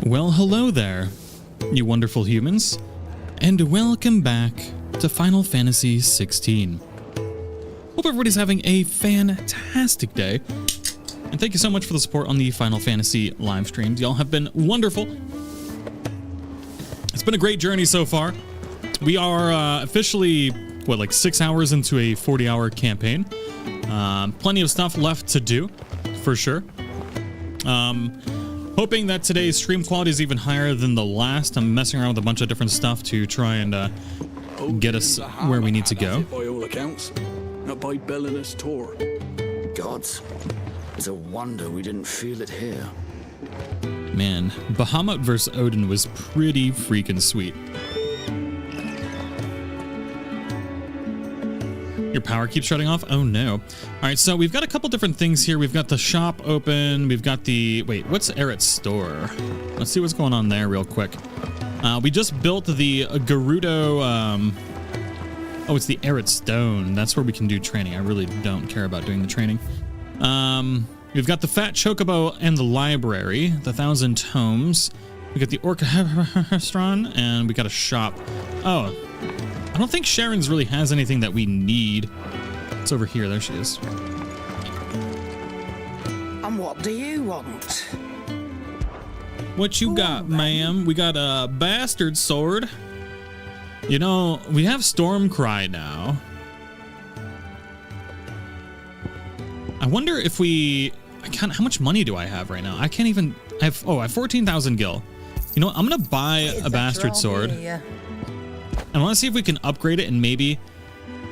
Well, hello there, you wonderful humans, and welcome back to Final Fantasy XVI. Hope everybody's having a fantastic day, and thank you so much for the support on the Final Fantasy live streams. Y'all have been wonderful. It's been a great journey so far. We are officially, what, like 6 hours into a 40-hour campaign. Plenty of stuff left to do, for sure. Hoping that today's stream quality is even higher than the last. I'm messing around with a bunch of different stuff to try and get us where we need to go. By all accounts, not by Belinus Tor. Gods, it's a wonder we didn't feel it here. Man, Bahamut vs. Odin was pretty freaking sweet. Your power keeps shutting off? Oh no. All right, so we've got a couple different things here. We've got the shop open. We've got the... Wait, what's Eret's store? Let's see what's going on there real quick. We just built the Gerudo... Oh, it's the Eret Stone. That's where we can do training. I really don't care about doing the training. We've got the Fat Chocobo and the library, the 1,000 tomes. We got the Orchestron, and we got a shop. Oh, I don't think Sharon's really has anything that we need. It's over here. There she is. And what do you want? What you got, ma'am? We got a bastard sword. You know, we have Stormcry now. I wonder if we... how much money do I have right now? I can't even... I have 14,000 gil. You know what? I'm going to buy a bastard sword. I want to see if we can upgrade it and maybe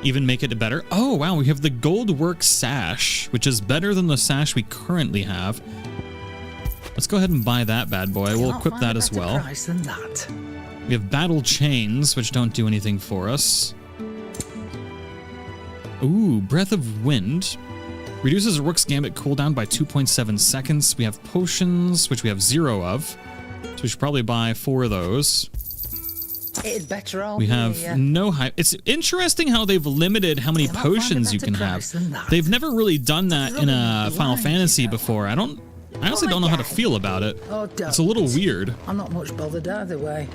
even make it better. Oh, wow. We have the Goldwork Sash, which is better than the sash we currently have. Let's go ahead and buy that bad boy. We'll equip that as well. We have Battle Chains, which don't do anything for us. Ooh, Breath of Wind. Reduces a Rook's Gambit cooldown by 2.7 seconds. We have potions, which we have 0 of. So we should probably buy 4 of those. It'd better we have no hype. It's interesting how they've limited how many potions you can have. They've never really done that in a Final Fantasy before. I honestly don't know how to feel about it. It's a little weird. I'm not much bothered either way.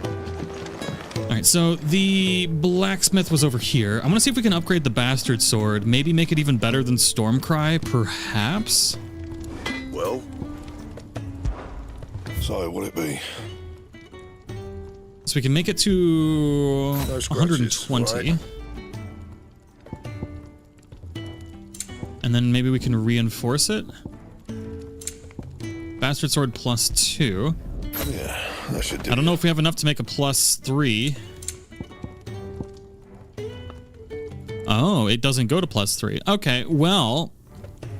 All right, so the blacksmith was over here. I want to see if we can upgrade the bastard sword. Maybe make it even better than Stormcry, perhaps? Well, so what'll it be? So we can make it to 120. Right. And then maybe we can reinforce it. Bastard sword +2. Yeah, that should do. I don't know if we have enough to make a +3. Oh, it doesn't go to +3. Okay, well,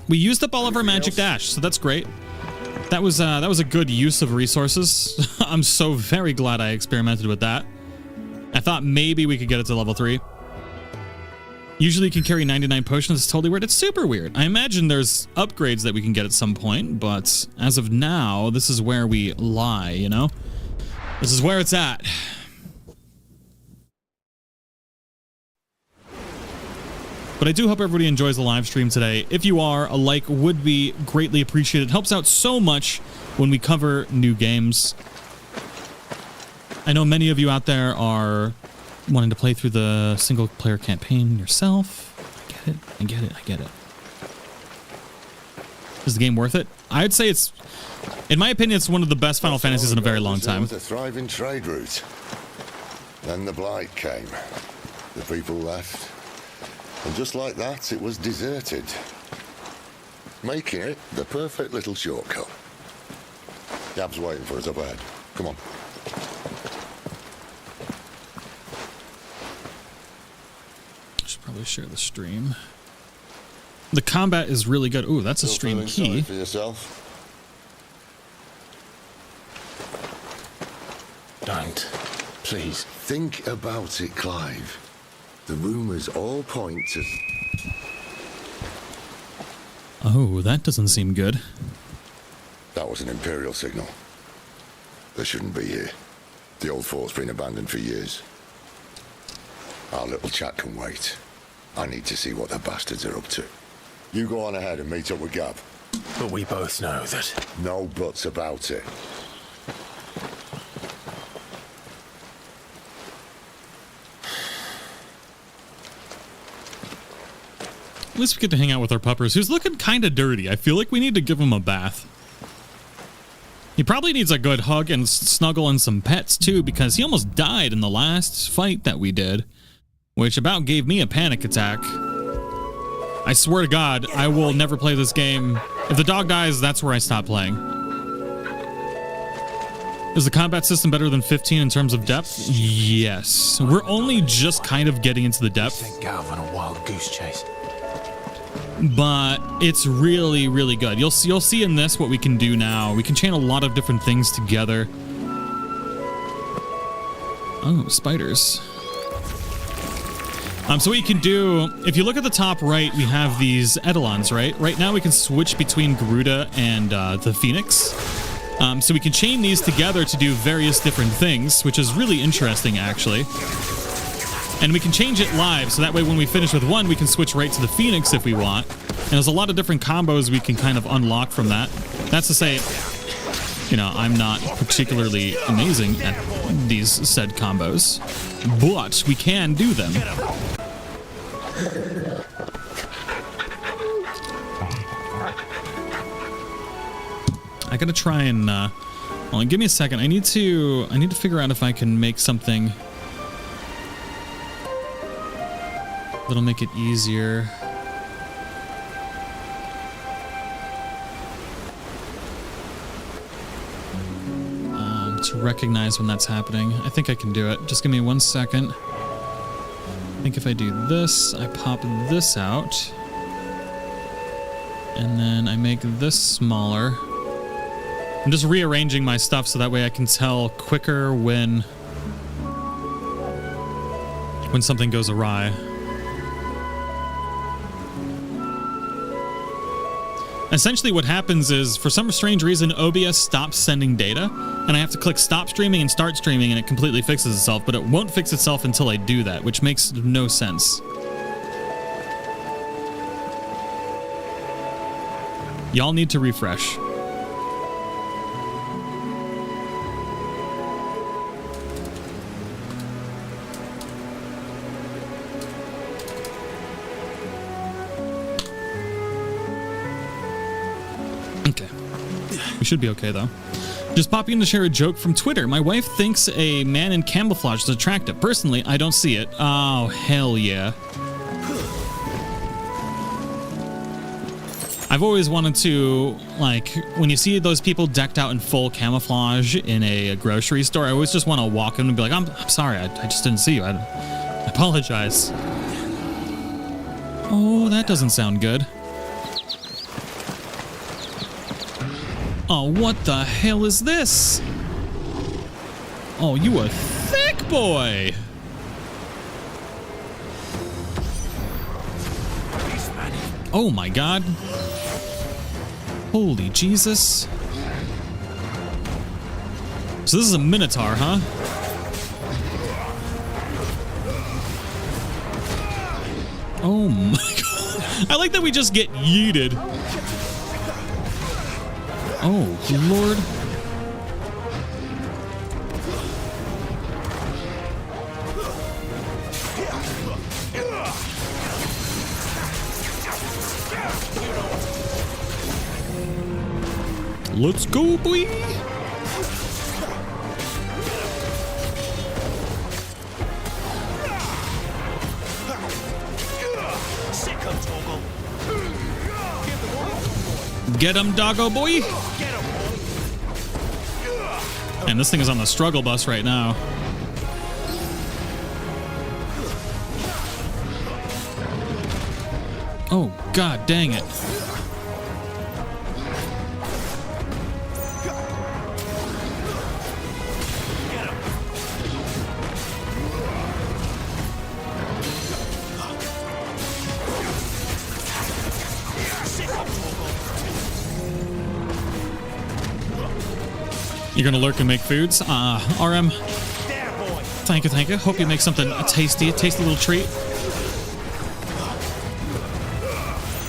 we used up all of our magic dash, so that's great. That was a good use of resources. I'm so very glad I experimented with that. I thought maybe we could get it to level 3. Usually you can carry 99 potions. It's totally weird. It's super weird. I imagine there's upgrades that we can get at some point, but as of now, this is where we lie, you know? This is where it's at. But I do hope everybody enjoys the live stream today. If you are, a like would be greatly appreciated. It helps out so much when we cover new games. I know many of you out there are wanting to play through the single-player campaign yourself. I get it. Is the game worth it? I'd say it's, in my opinion, it's one of the best Final Fantasies in a very long time. It was a thriving trade route. Then the Blight came. The people left. And just like that, it was deserted. Making it the perfect little shortcut. Gab's waiting for us up ahead. Come on. Should probably share the stream. The combat is really good. Ooh, that's a stream key. For yourself? Don't. Please. Think about it, Clive. The rumors all point to... Oh, that doesn't seem good. That was an Imperial signal. They shouldn't be here. The old fort's been abandoned for years. Our little chat can wait. I need to see what the bastards are up to. You go on ahead and meet up with Gab. But we both know that... No buts about it. least we get to hang out with our puppers, who's looking kind of dirty. I feel like we need to give him a bath. He probably needs a good hug and snuggle and some pets too, because he almost died in the last fight that we did, which about gave me a panic attack. I swear to God, I will never play this game. If the dog dies, that's where I stop playing. Is the combat system better than 15 in terms of depth? Yes. We're only just kind of getting into the depth. Thank God on a wild goose chase. But it's really, really good. You'll see in this what we can do now. We can chain a lot of different things together. Oh, spiders. So what you can do, if you look at the top right, we have these eidolons, right? Right now we can switch between Garuda and the Phoenix. So we can chain these together to do various different things, which is really interesting, actually. And we can change it live, so that way when we finish with one, we can switch right to the Phoenix if we want. And there's a lot of different combos we can kind of unlock from that. That's to say, you know, I'm not particularly amazing at these said combos, but we can do them. I gotta try and hold on, give me a second. I need to figure out if I can make something that'll make it easier. To recognize when that's happening. I think I can do it. Just give me 1 second. I think if I do this, I pop this out. And then I make this smaller. I'm just rearranging my stuff so that way I can tell quicker when something goes awry. Essentially what happens is, for some strange reason, OBS stops sending data, and I have to click stop streaming and start streaming, and it completely fixes itself, but it won't fix itself until I do that, which makes no sense. Y'all need to refresh. Okay. We should be okay, though. Just popping in to share a joke from Twitter. My wife thinks a man in camouflage is attractive. Personally, I don't see it. Oh, hell yeah. I've always wanted to, like, when you see those people decked out in full camouflage in a grocery store, I always just want to walk in and be like, I'm sorry, I just didn't see you. I apologize. Oh, that doesn't sound good. Oh, what the hell is this? Oh, you a thick boy. Oh my God. Holy Jesus. So this is a Minotaur, huh? Oh my God. I like that we just get yeeted. Oh, Lord. Let's go, boy. Get him, doggo boy. And this thing is on the struggle bus right now. Oh, God dang it. You're gonna lurk and make foods? RM. Thank you, thank you. Hope you make something tasty, a tasty little treat.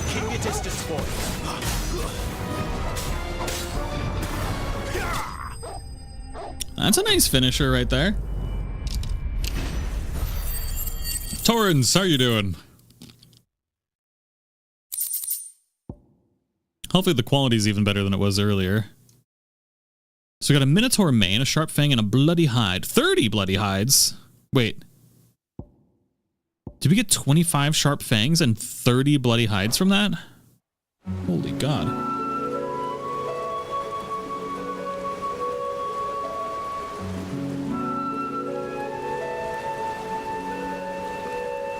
Keep your distance, boy. That's a nice finisher right there. Torrens, how you doing? Hopefully the quality is even better than it was earlier. So we got a Minotaur mane, a sharp fang, and a bloody hide. 30 bloody hides. Wait. Did we get 25 sharp fangs and 30 bloody hides from that? Holy God.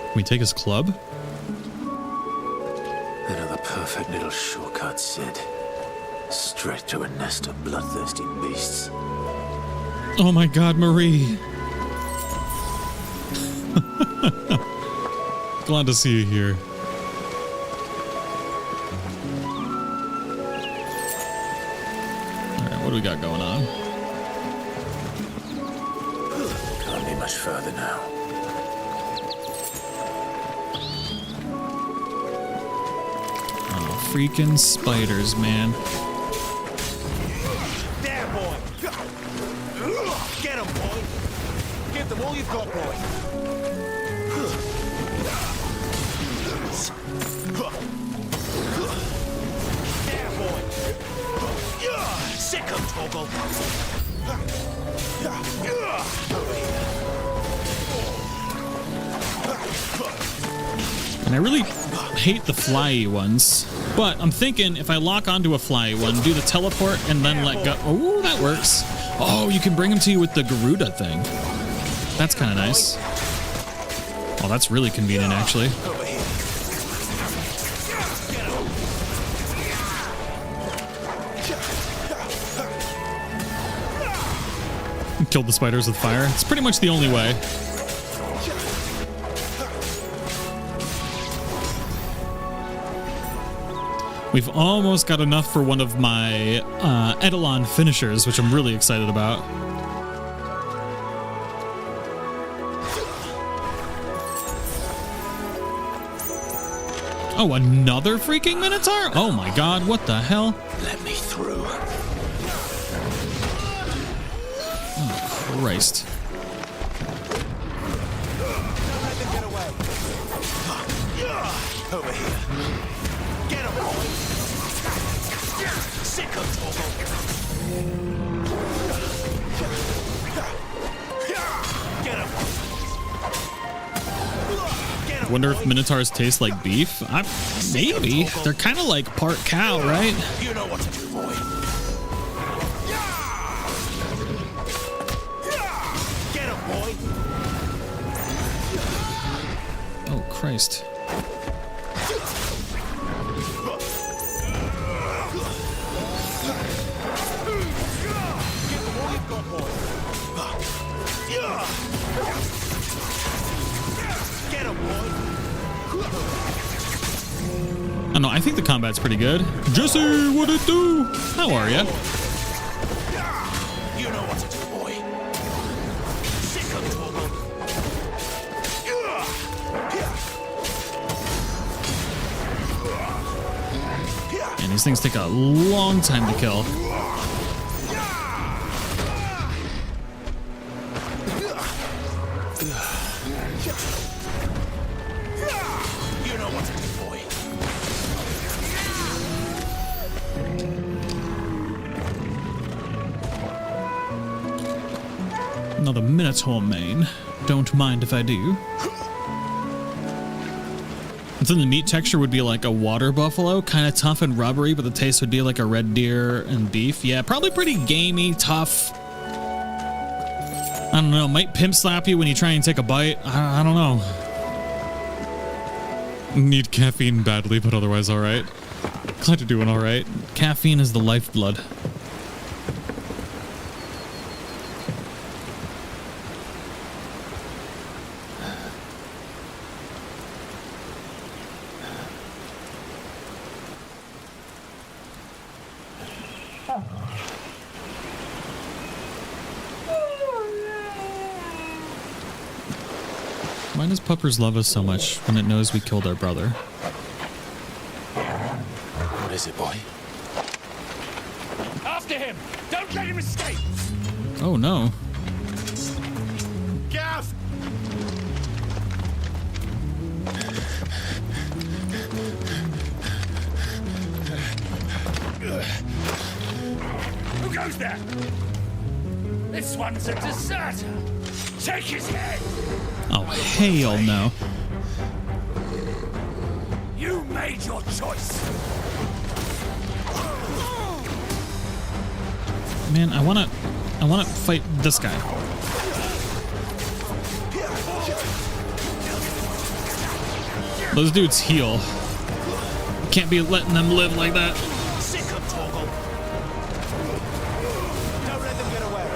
Can we take his club? Another perfect little shortcut, Sid. Straight to a nest of bloodthirsty beasts. Oh my God, Marie. Glad to see you here. All right, what do we got going on? Can't be much further now. Oh, freaking spiders, man. There, boy! Get him, boy! Give them all you've got, boy! There, boy! Sick 'em, Toggle! And I really hate the flyy ones, but I'm thinking if I lock onto a flyy one, do the teleport, and then let go. Oh, that works. Oh, you can bring them to you with the Garuda thing. That's kind of nice. Oh, that's really convenient, actually. Killed the spiders with fire. It's pretty much the only way. We've almost got enough for one of my Eidolon finishers, which I'm really excited about. Oh, another freaking Minotaur? Oh my God, what the hell? Let me through. Oh, Christ. Let them get away. Over here. Get him, boy. Sick of Toggle. Get him. Wonder if Minotaurs taste like beef? Maybe. They're kind of like part cow, right? You know what to do, boy. Get him, boy. Oh, Christ. Get him, boy. I don't know, I think the combat's pretty good. Jesse, what it do? How are ya? You know what to do, boy. Sick of Toggle. And these things take a long time to kill. You know what to do, boy. Another Minotaur mane. Don't mind if I do. And then the meat texture would be like a water buffalo, kind of tough and rubbery, but the taste would be like a red deer and beef. Yeah, probably pretty gamey, tough. I don't know, might pimp slap you when you try and take a bite. I don't know. Need caffeine badly, but otherwise all right. Glad you're doing all right. Caffeine is the lifeblood. Why does Puppers love us so much when it knows we killed our brother? What is it, boy? After him! Don't let him escape! Oh no. Gav! goes there? This one's a deserter. Take his head. Oh, hell no. You made your choice. Man, I wanna fight this guy. Those dudes heal. Can't be letting them live like that. Sick of Torgal. Don't let them get away.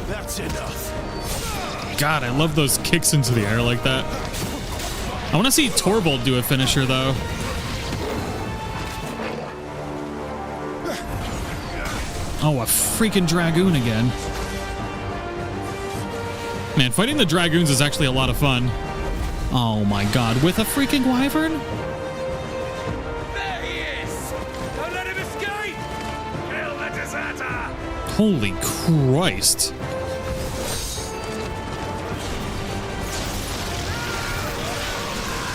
That's enough. God, I love those kicks into the air like that. I want to see Torvald do a finisher, though. Oh, a freaking Dragoon again. Man, fighting the Dragoons is actually a lot of fun. Oh my god, with a freaking Wyvern? There he is. Don't let him escape. Kill the deserter. Holy Christ.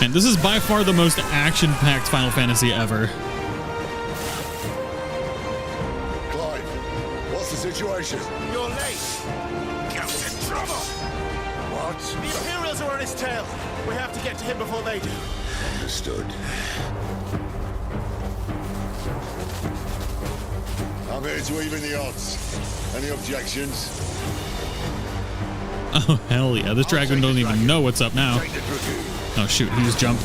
And this is by far the most action-packed Final Fantasy ever. Clyde, what's the situation? You're late. Captain Trouble. What? The Imperials are on his tail. We have to get to him before they do. Understood. I'm here to even the odds. Any objections? Oh, hell yeah. This Dragoon don't even know what's up now. Take the Dragoon. Oh, shoot. He just jumped.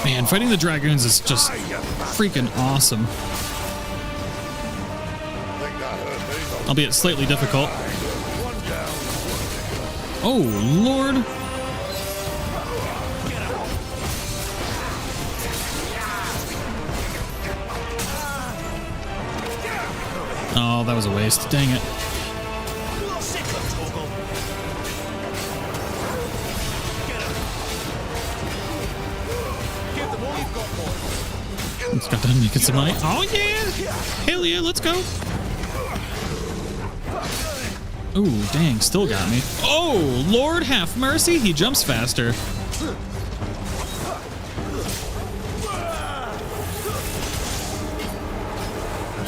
Man, fighting the Dragoons is just freaking awesome. Think that hurt me. Albeit slightly difficult. Oh, Lord. Oh, that was a waste. Dang it. It's got done making some money. Oh, yeah. Hell yeah, let's go. Ooh, dang, still got me. Oh, Lord have mercy, he jumps faster.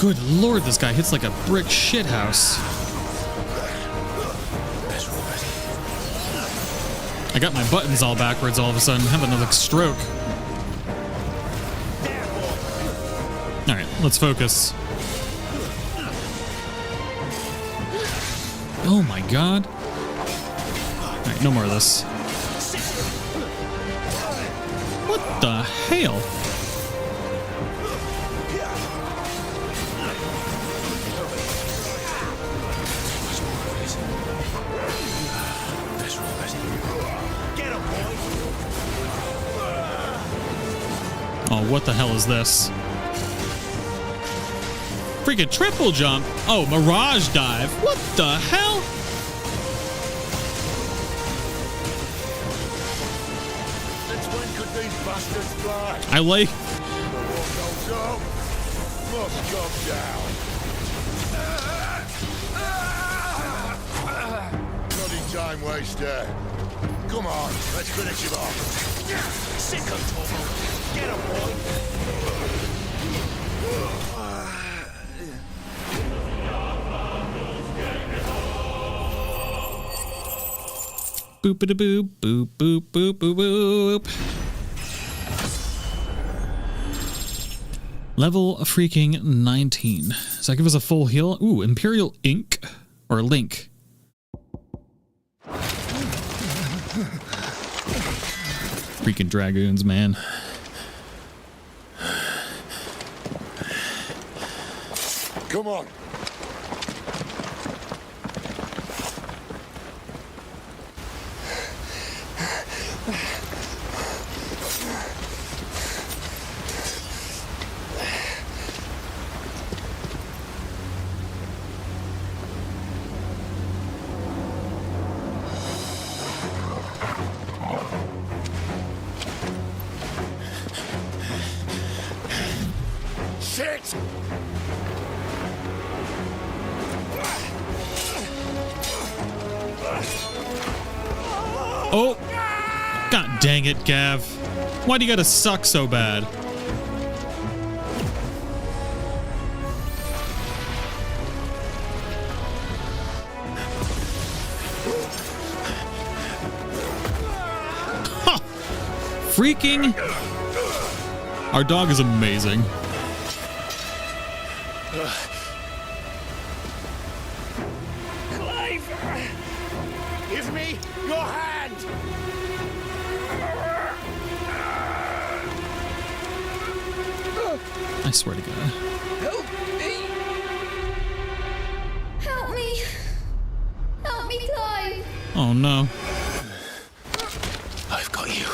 Good Lord, this guy hits like a brick shithouse. I got my buttons all backwards all of a sudden. I have another stroke. All right, let's focus. Oh my god. All right, no more of this. What the hell? Oh, what the hell is this? Freaking triple jump. Oh, Mirage dive. What the hell? Since when could these bastards fly? I like. Must come down. Bloody time waster. Come on, let's finish him off. Sick of Torgal. Get him, boy. Boop-a-da-boop, boop, boop, boop, boop, boop. Level freaking 19. Does that give us a full heal? Ooh, Imperial ink or link. Freaking Dragoons, man. Come on. it! Oh! God dang it, Gav. Why do you gotta suck so bad? Huh. Freaking... Our dog is amazing. Clive! Give me your hand! I swear to God. Help me! Help me! Help me, Clive! Oh no. I've got you.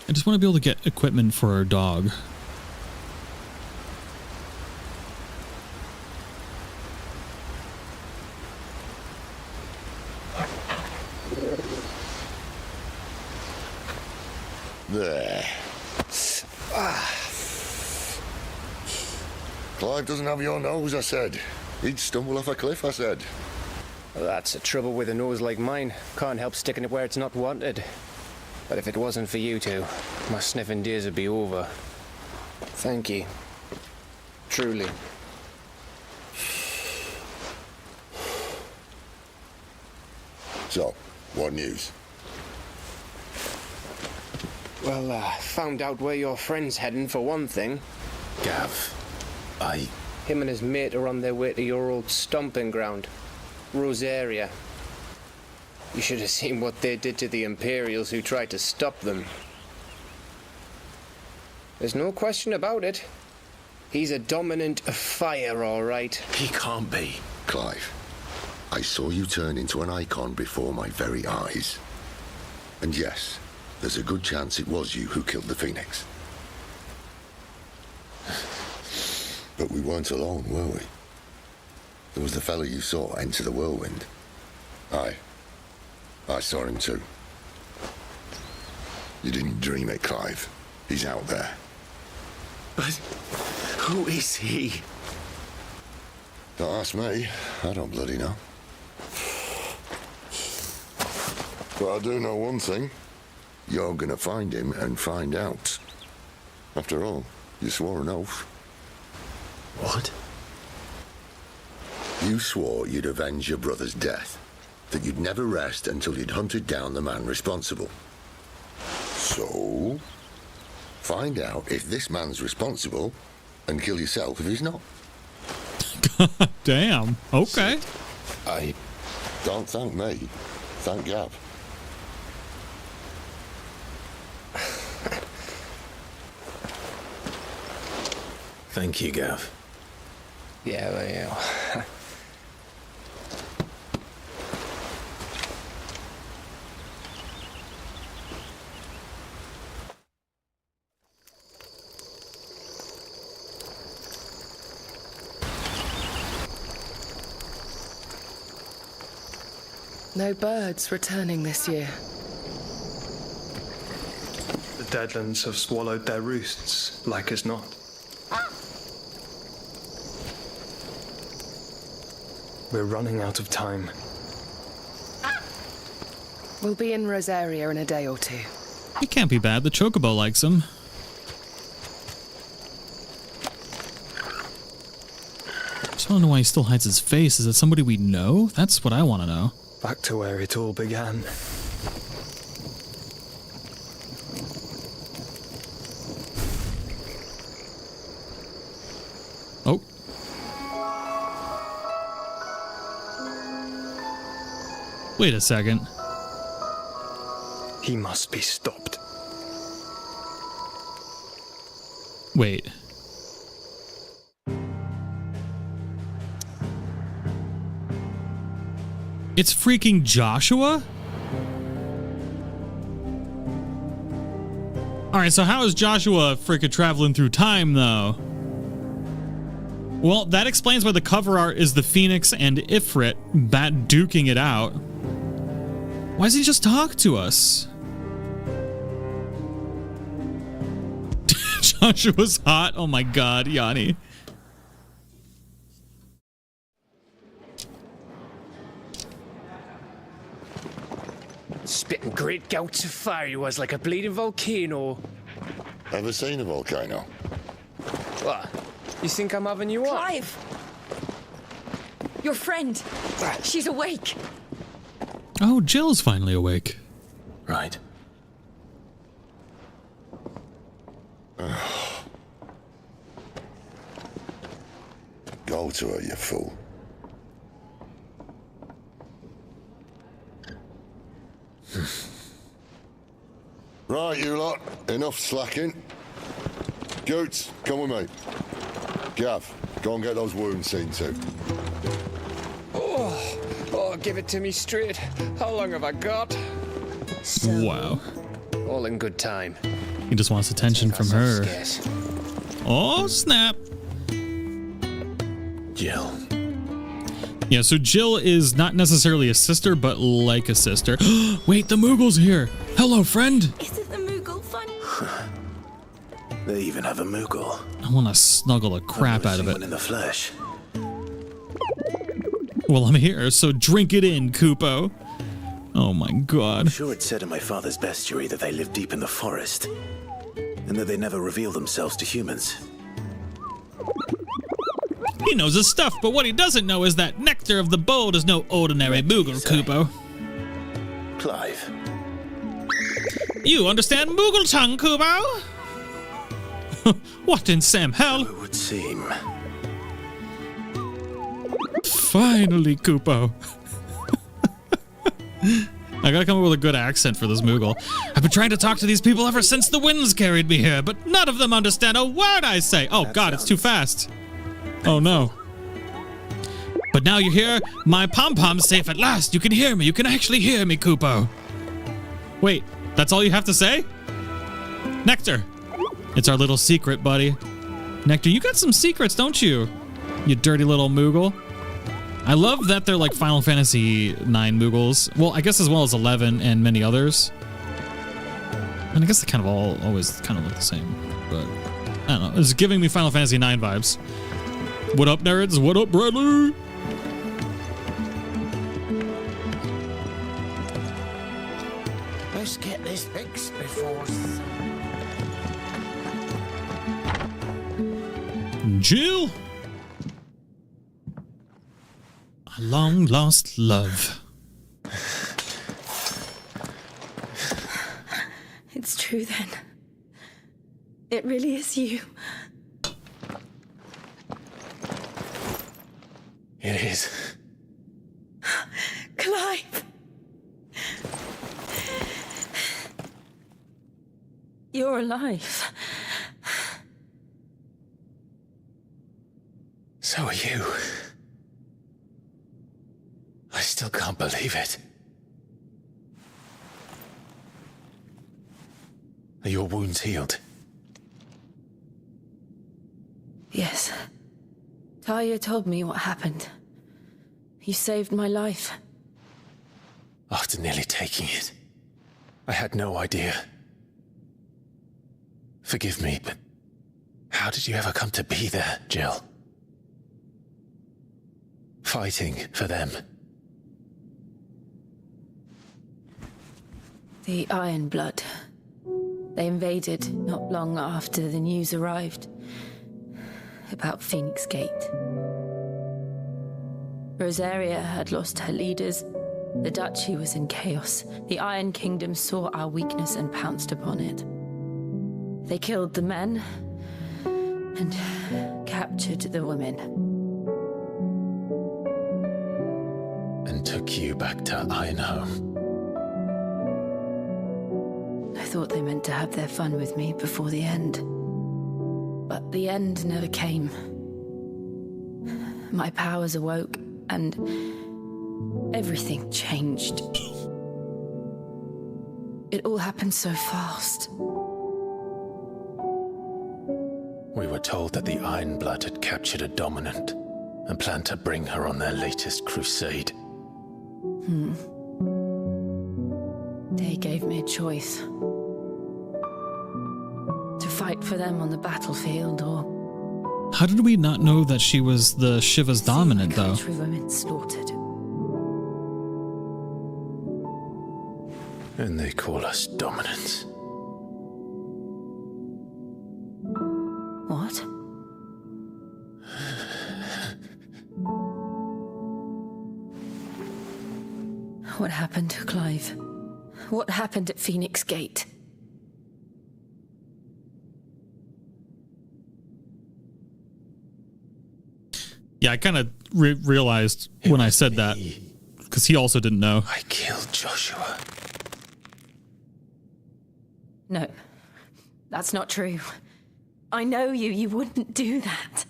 I just want to be able to get equipment for our dog. There. Clive doesn't have your nose, I said. He'd stumble off a cliff, I said. Well, that's the trouble with a nose like mine. Can't help sticking it where it's not wanted. But if it wasn't for you two, my sniffing days would be over. Thank you. Truly. So, what news? Well, found out where your friend's heading for one thing. Gav, Him and his mate are on their way to your old stomping ground, Rosaria. You should have seen what they did to the Imperials who tried to stop them. There's no question about it. He's a dominant fire, all right. he can't be. Clive, I saw you turn into an icon before my very eyes. And yes, there's a good chance it was you who killed the Phoenix. But we weren't alone, were we? There was the fellow you saw enter the whirlwind. I saw him too. You didn't dream it, Clive. He's out there. But who is he? Don't ask me. I don't bloody know. But I do know one thing. You're gonna find him and find out. After all, you swore an oath. What? You swore you'd avenge your brother's death. That you'd never rest until you'd hunted down the man responsible. So, find out if this man's responsible and kill yourself if he's not. God damn. Okay. Don't thank me. Thank Gav. Thank you, Gav. Yeah, well, yeah. No birds returning this year. The Deadlands have swallowed their roosts, like as not. We're running out of time. We'll be in Rosaria in a day or two. It can't be bad. The Chocobo likes him. I just want to know why he still hides his face. Is it somebody we know? That's what I want to know. Back to where it all began. Oh. Wait a second. He must be stopped. Wait. It's freaking Joshua? Alright, so how is Joshua freaking traveling through time, though? Well, that explains why the cover art is the Phoenix and Ifrit bat duking it out. Why does he just talk to us? Joshua's hot. Oh my god, Yanni. Spitting great gouts of fire he was, like a bleeding volcano. Ever seen a volcano? What? You think I'm having you on? Clive! Your friend. She's awake. Oh, Jill's finally awake. Right. Go to her, you fool. Right, you lot. Enough slacking. Goots, come with me. Gav, go and get those wounds seen to. Oh, give it to me straight. How long have I got? Wow. All in good time. He just wants attention from her. Scarce. Oh, snap. Jill. Yeah, so Jill is not necessarily a sister, but like a sister. Wait, the Moogle's here. Hello, friend. Isn't the Moogle funny? They even have a Moogle. I want to snuggle the crap out of it. One in the flesh. Well, I'm here, so drink it in, Kupo. Oh my god. I'm sure it said in my father's bestiary that they live deep in the forest, and that they never reveal themselves to humans. He knows his stuff, but what he doesn't know is that Nectar of the Bold is no ordinary Moogle, Kupo. Clive. You understand Moogle tongue, Kupo? What in Sam hell? It would seem. Finally, Kupo. I gotta come up with a good accent for this Moogle. I've been trying to talk to these people ever since the winds carried me here, but none of them understand a word I say. Oh god, it's too fast. Oh no. But now you're here, my pom-pom's safe at last. You can hear me. You can actually hear me, Kupo. Wait, that's all you have to say? Nectar. It's our little secret, buddy. Nectar, you got some secrets, don't you? You dirty little Moogle. I love that they're like Final Fantasy 9 Moogles. Well, I guess as well as 11 and many others. And I guess they kind of all always kind of look the same. But I don't know. It's giving me Final Fantasy 9 vibes. What up, nerds? What up, Bradley? Let's get this fixed before... Jill? A long-lost love. It's true then. It really is you. It is. Clive! You're alive. So are you. I still can't believe it. Are your wounds healed? Yes. Talia told me what happened. You saved my life. After nearly taking it, I had no idea. Forgive me, but how did you ever come to be there, Jill? Fighting for them. The Iron Blood. They invaded not long after the news arrived about Phoenix Gate. Rosaria had lost her leaders. The Duchy was in chaos. The Iron Kingdom saw our weakness and pounced upon it. They killed the men and captured the women. And took you back to Ironhome. I thought they meant to have their fun with me before the end. But the end never came. My powers awoke, and everything changed. It all happened so fast. We were told that the Ironblood had captured a dominant and planned to bring her on their latest crusade. They gave me a choice. To fight for them on the battlefield or... How did we not know that she was the Shiva's dominant, though? Country women slaughtered. And they call us dominants. What? What happened, Clive? What happened at Phoenix Gate? Yeah, I kind of realized when I said that, because he also didn't know. I killed Joshua. No, that's not true. I know you. You wouldn't do that.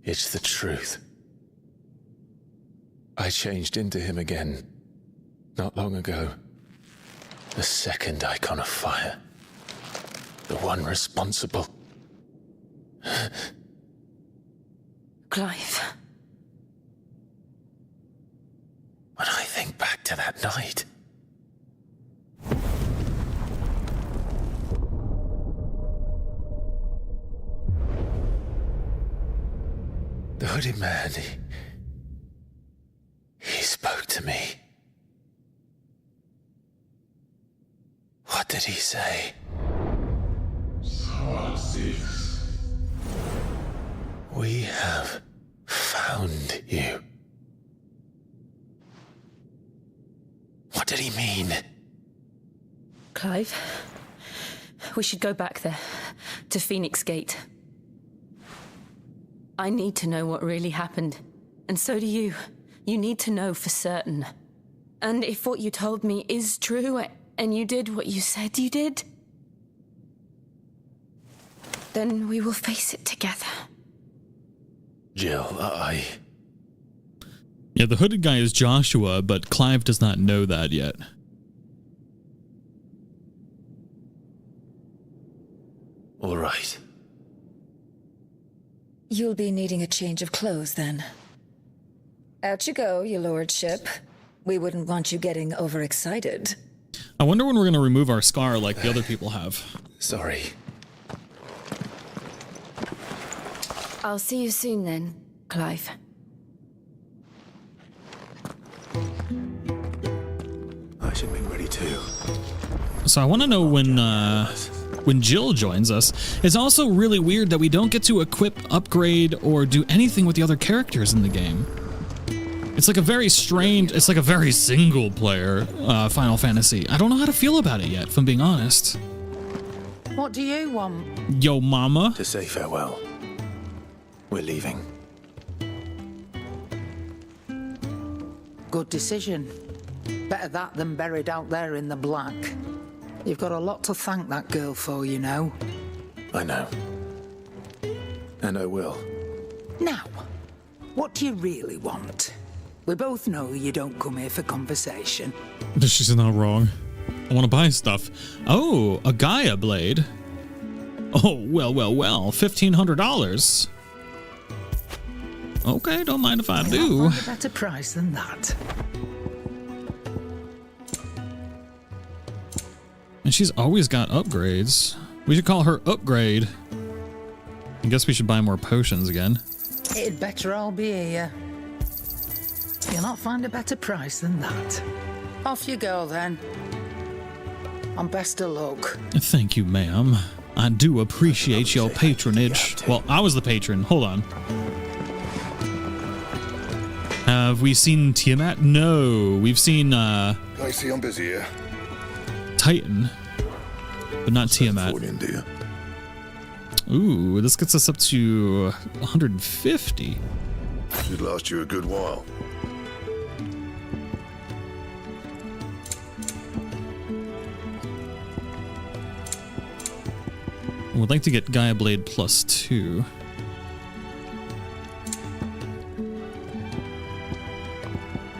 It's the truth. I changed into him again, not long ago. The second icon of fire. The one responsible. Clive. When I think back to that night... The hooded man, he spoke to me. What did he say? We have found you. What did he mean? Clive, we should go back there, to Phoenix Gate. I need to know what really happened, and so do you. You need to know for certain. And if what you told me is true, and you did what you said you did, then we will face it together. Jill, Yeah, the hooded guy is Joshua, but Clive does not know that yet. All right. You'll be needing a change of clothes, then. Out you go, your lordship. We wouldn't want you getting overexcited. I wonder when we're going to remove our scar like the other people have. Sorry. I'll see you soon then, Clive. I should be ready too. So I want to know when Jill joins us. It's also really weird that we don't get to equip, upgrade, or do anything with the other characters in the game. It's like a very strange, it's like a very single player Final Fantasy. I don't know how to feel about it yet, if I'm being honest. What do you want? Yo, mama. To say farewell. We're leaving. Good decision. Better that than buried out there in the black. You've got a lot to thank that girl for, you know. I know. And I will. Now, what do you really want? We both know you don't come here for conversation. She's not wrong. I want to buy stuff. Oh, a Gaia blade. Oh, well, $1,500. Okay, don't mind if I do. I'll find a better price than that. And she's always got upgrades. We should call her Upgrade. I guess we should buy more potions again. It'd better all be here. You'll not find a better price than that. Off you go, then. And best of luck. Thank you, ma'am. I do appreciate your patronage. Well, I was the patron. Hold on. Have we seen Tiamat? No. We've seen, I see I'm busy here. Titan. But not Tiamat. Ooh, this gets us up to 150. Should last you a good while. I would like to get Gaia Blade +2.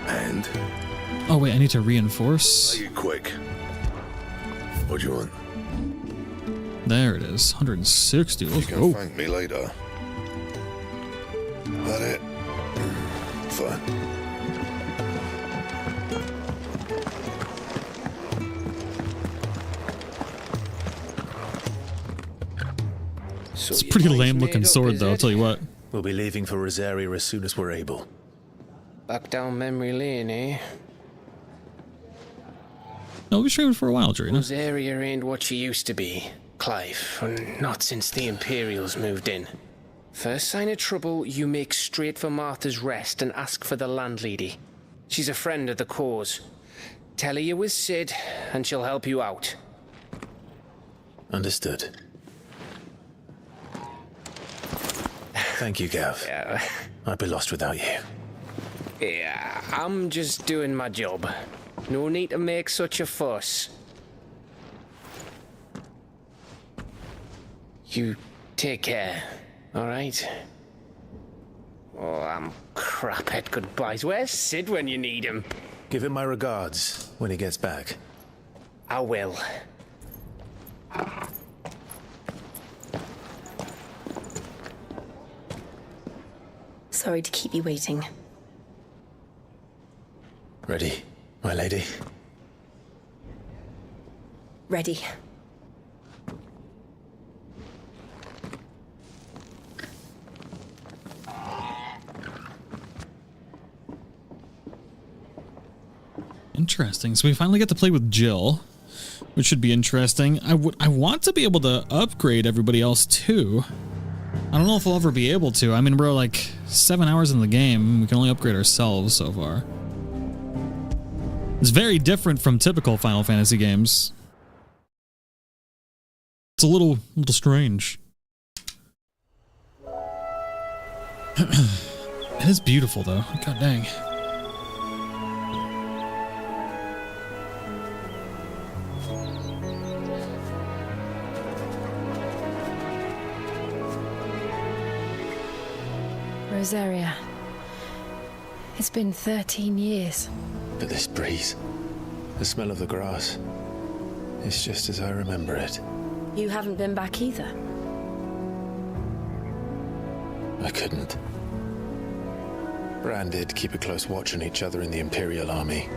And? Oh wait, I need to reinforce. Are you quick? What do you want? There it is, 160. You Let's can go. thank me later. That it? Fine. It's a pretty lame looking sword though, I'll tell you what. We'll be leaving for Rosaria as soon as we're able. Back down memory lane, eh? No, we've been streaming for a while, Drina. Rosaria ain't what she used to be, Clive. Not since the Imperials moved in. First sign of trouble, you make straight for Martha's Rest and ask for the landlady. She's a friend of the cause. Tell her you was Sid, and she'll help you out. Understood. Thank you, Gav. Yeah. I'd be lost without you. Yeah, I'm just doing my job. No need to make such a fuss. You take care, alright? Oh, I'm crap at goodbyes. Where's Sid when you need him? Give him my regards when he gets back. I will. Sorry to keep you waiting. Ready, my lady? Ready. Interesting. So we finally get to play with Jill, which should be interesting. I want to be able to upgrade everybody else too. I don't know if we'll ever be able to. I mean, we're like 7 hours in the game. We can only upgrade ourselves so far. It's very different from typical Final Fantasy games. It's a little strange. It is beautiful though. God dang. Rosaria. It's been 13 years. But this breeze, the smell of the grass, it's just as I remember it. You haven't been back either. I couldn't. Bran did keep a close watch on each other in the Imperial army.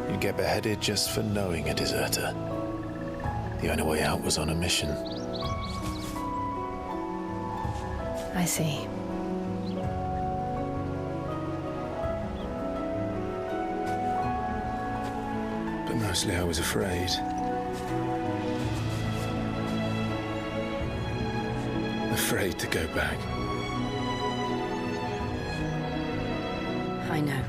You'd get beheaded just for knowing a deserter. The only way out was on a mission. I see. But mostly I was afraid. Afraid to go back. I know.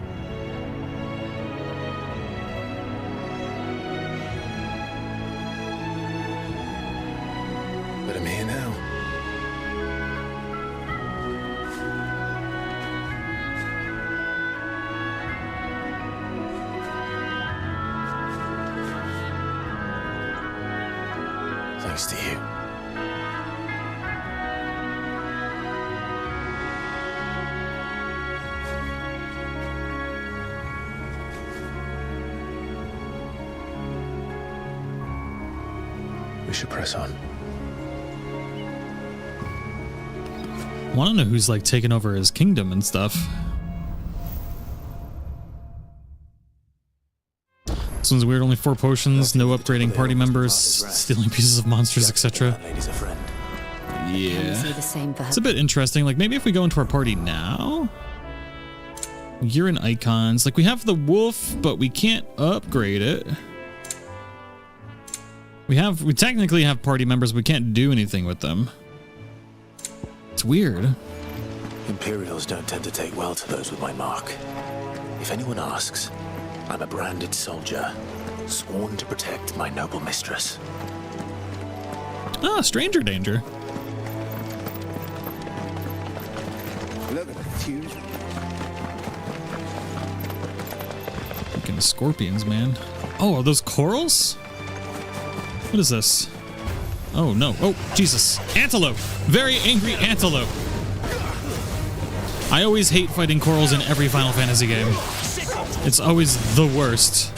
But I'm here now. Thanks to you. We should press on. Want to know who's like taking over his kingdom and stuff. This one's weird. Only 4 potions, no upgrading party members, stealing pieces of monsters, etc. Yeah, it's a bit interesting. Like maybe if we go into our party now, you're in icons. Like we have the wolf, but we can't upgrade it. We technically have party members, but we can't do anything with them. It's weird. Imperials don't tend to take well to those with my mark. If anyone asks, I'm a branded soldier, sworn to protect my noble mistress. Ah, stranger danger. Look at the fuse. Fucking scorpions, man. Oh, are those corals? What is this? Oh no. Oh, Jesus. Antelope. Very angry antelope. I always hate fighting corals in every Final Fantasy game. It's always the worst.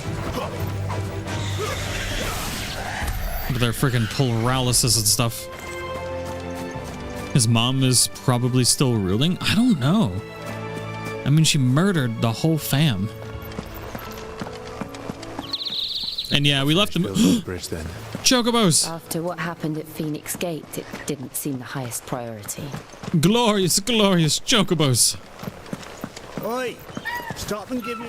With their freaking paralysis and stuff. His mom is probably still ruling? I don't know. I mean, she murdered the whole fam. And yeah, we left them. Bridge then. Chocobos! After what happened at Phoenix Gate, it didn't seem the highest priority. Glorious, glorious Chocobos! Oi! Stop and give me...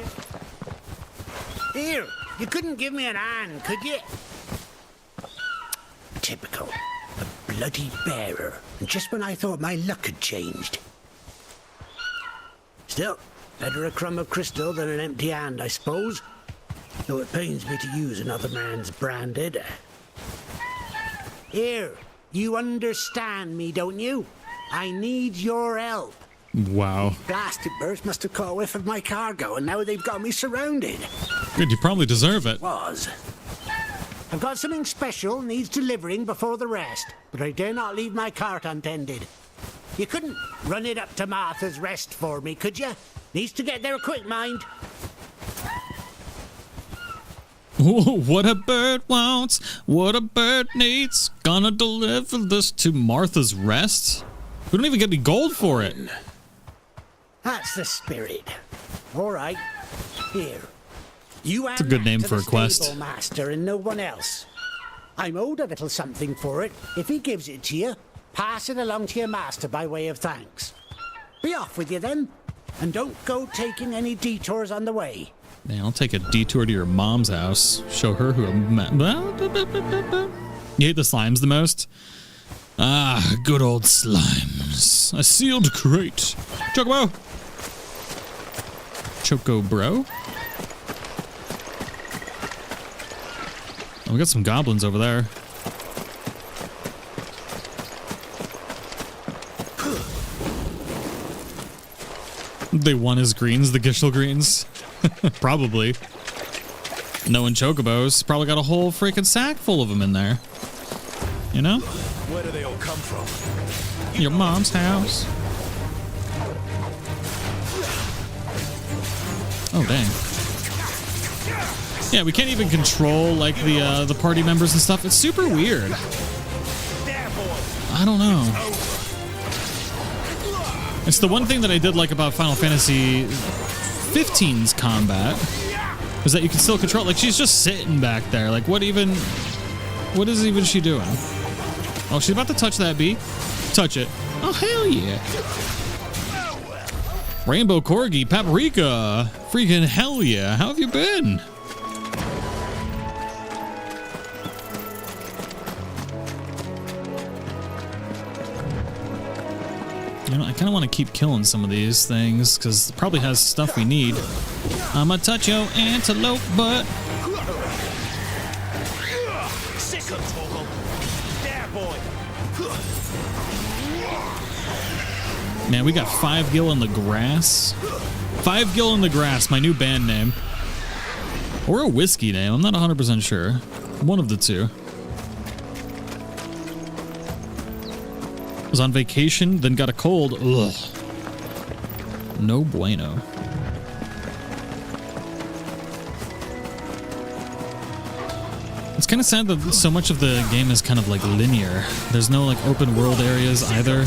Here! You couldn't give me an hand, could you? Typical. A bloody bearer. And just when I thought my luck had changed. Still, better a crumb of crystal than an empty hand, I suppose. Though it pains me to use another man's branded. Here, you understand me, don't you? I need your help. Wow. Blasted birds must have caught a whiff of my cargo, and now they've got me surrounded. Good, you probably deserve it. I've got something special needs delivering before the rest, but I dare not leave my cart untended. You couldn't run it up to Martha's Rest for me, could you? Needs to get there quick, mind. Ooh, what a bird wants, what a bird needs. Gonna deliver this to Martha's Rest? We don't even get any gold for it. That's the spirit. All right. Here. You It's a good name for a quest. Master and no one else. I'm owed a little something for it. If he gives it to you, pass it along to your master by way of thanks. Be off with you then, and don't go taking any detours on the way. Yeah, I'll take a detour to your mom's house. Show her who I'm... You hate the slimes the most? Ah, good old slimes. A sealed crate. Chocobo! Choco bro? Oh, we got some goblins over there. They won as greens, the Gishel greens. Probably. Knowing Chocobos, probably got a whole freaking sack full of them in there. You know? Where do they all come from? Your mom's house. Oh, dang. Yeah, we can't even control, like, the party members and stuff. It's super weird. I don't know. It's the one thing that I did like about Final Fantasy 15's combat, is that you can still control. Like, she's just sitting back there. Like, what is even she doing? Oh, she's about to touch that bee. Touch it. Oh, hell yeah. Rainbow Corgi, Paprika. Freaking hell yeah. How have you been? You know, I kind of want to keep killing some of these things because it probably has stuff we need. I'ma touch your antelope butt. Man, we got 5 Gil in the grass. 5 Gil in the grass, my new band name. Or a whiskey name, I'm not 100% sure. One of the two. Was on vacation, then got a cold. Ugh. No bueno. It's kind of sad that so much of the game is kind of like linear. There's no like open world areas either.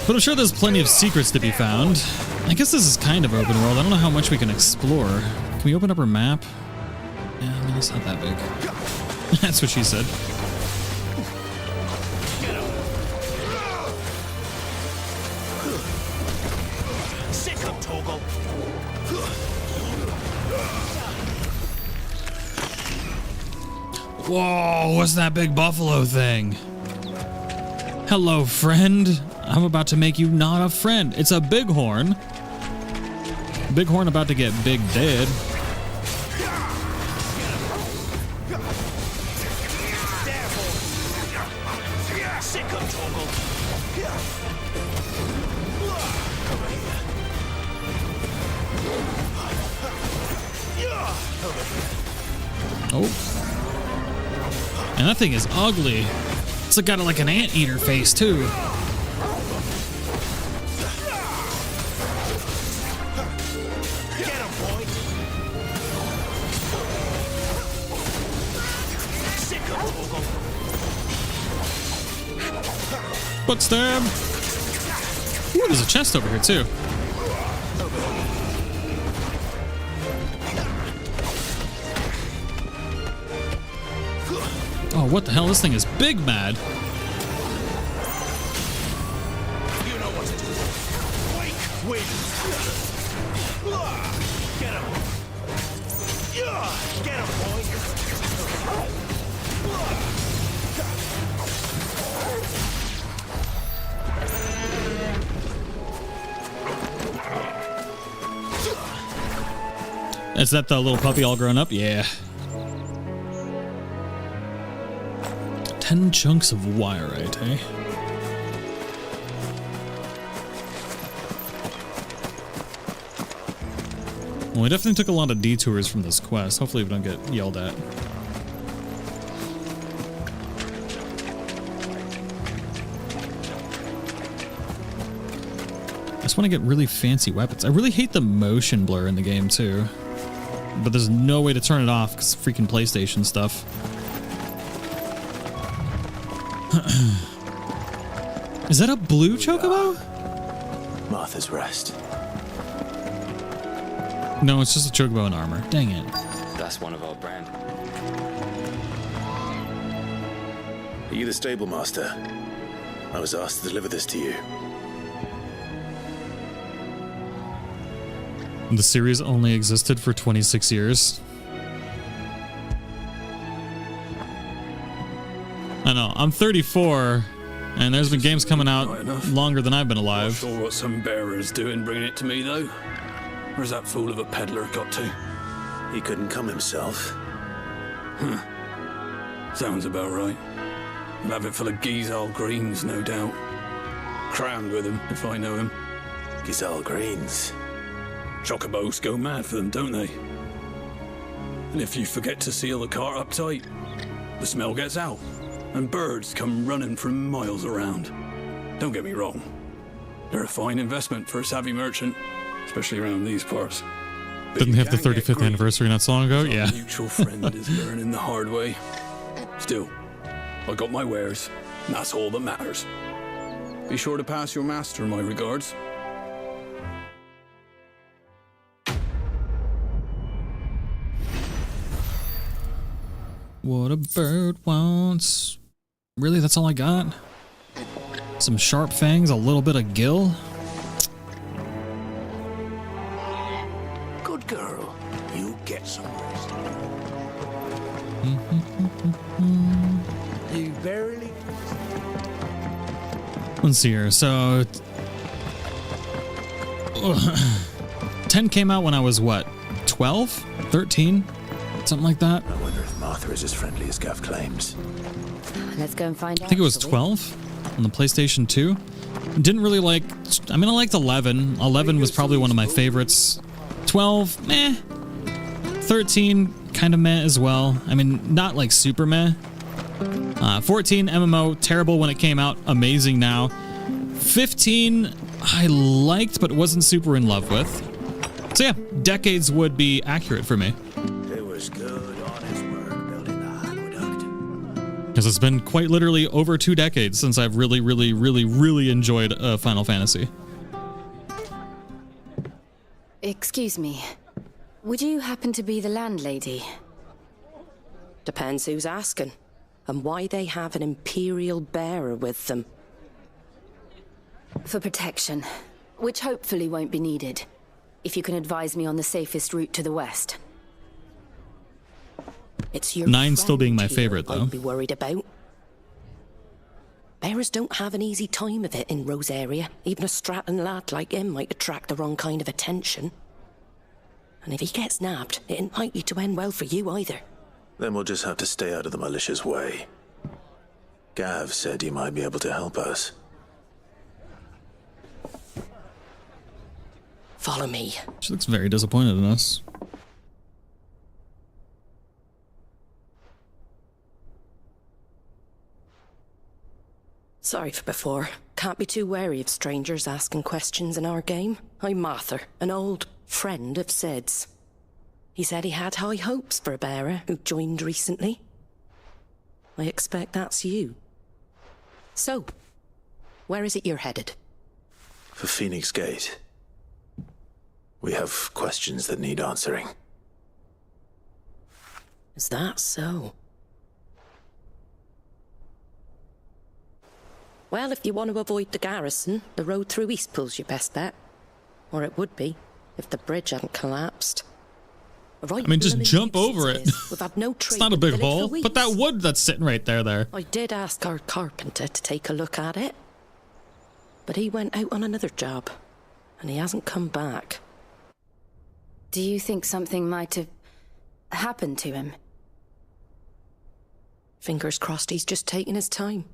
But I'm sure there's plenty of secrets to be found. I guess this is kind of open world. I don't know how much we can explore. Can we open up our map? Yeah, I mean, it's not that big. That's what she said. Whoa, what's that big buffalo thing? Hello, friend. I'm about to make you not a friend. It's a bighorn. Bighorn about to get big dead. Oh. And that thing is ugly. It's got like an anteater face too. Foot stab. Ooh, there's a chest over here too. Oh, what the hell? This thing is big mad. You know what to do. Wake wind. Get him. Get him, boy. Is that the little puppy all grown up? Yeah. 10 chunks of wire-right, eh? Well, we definitely took a lot of detours from this quest. Hopefully we don't get yelled at. I just want to get really fancy weapons. I really hate the motion blur in the game, too. But there's no way to turn it off because freaking PlayStation stuff. Is that a blue chocobo? Martha's Rest. No, it's just a chocobo in armor. Dang it. That's one of our brand. Are you the stable master? I was asked to deliver this to you. The series only existed for 26 years. I know, I'm 34, and there's been games coming out longer than I've been alive. Not sure what some bearer's doing bringing it to me, though. Where's that fool of a peddler got to? He couldn't come himself. Huh. Sounds about right. He'll have it full of Gizal greens, no doubt. Crammed with him, if I know him. Gizal greens? Chocobos go mad for them, don't they? And if you forget to seal the cart up tight, the smell gets out, and birds come running from miles around. Don't get me wrong. They're a fine investment for a savvy merchant, especially around these parts. Didn't they have the 35th anniversary not so long ago? Yeah. Our mutual friend is learning the hard way. Still, I got my wares, and that's all that matters. Be sure to pass your master my regards. What a bird wants. Really, that's all I got? Some sharp fangs, a little bit of gill. Good girl. You get some rest. You barely... Let's see here. So... 10 came out when I was, what, 12? 13? Something like that? I wonder if Martha is as friendly as Gav claims. Let's go and find out. I think it was 12 on the PlayStation 2. Didn't really like... I mean, I liked 11. 11 was probably one of my favorites. 12, meh. 13, kind of meh as well. I mean, not like super meh. 14, MMO, terrible when it came out, amazing now. 15, I liked, but wasn't super in love with. So yeah, decades would be accurate for me. It was good, honest work building the aqueduct. Because it's been quite literally over 2 decades since I've really enjoyed Final Fantasy. Excuse me. Would you happen to be the landlady? Depends who's asking, and why they have an Imperial bearer with them. For protection, which hopefully won't be needed. If you can advise me on the safest route to the west. It's your 9 still being my friend favorite, here though. I'd be worried about. Bearers don't have an easy time of it in Rosaria. Even a Stratton lad like him might attract the wrong kind of attention. And if he gets nabbed, it ain't likely to end well for you either. Then we'll just have to stay out of the malicious way. Gav said he might be able to help us. Follow me. She looks very disappointed in us. Sorry for before. Can't be too wary of strangers asking questions in our game. I'm Martha, an old friend of Sid's. He said he had high hopes for a bearer who joined recently. I expect that's you. So, where is it you're headed? For Phoenix Gate. We have questions that need answering. Is that so? Well, if you want to avoid the garrison, the road through Eastpool's your best bet. Or it would be, if the bridge hadn't collapsed. Right, I mean, just jump over it. We've had no It's not a big hole. Put that wood that's sitting right there. I did ask our carpenter to take a look at it. But he went out on another job. And he hasn't come back. Do you think something might have happened to him? Fingers crossed he's just taking his time.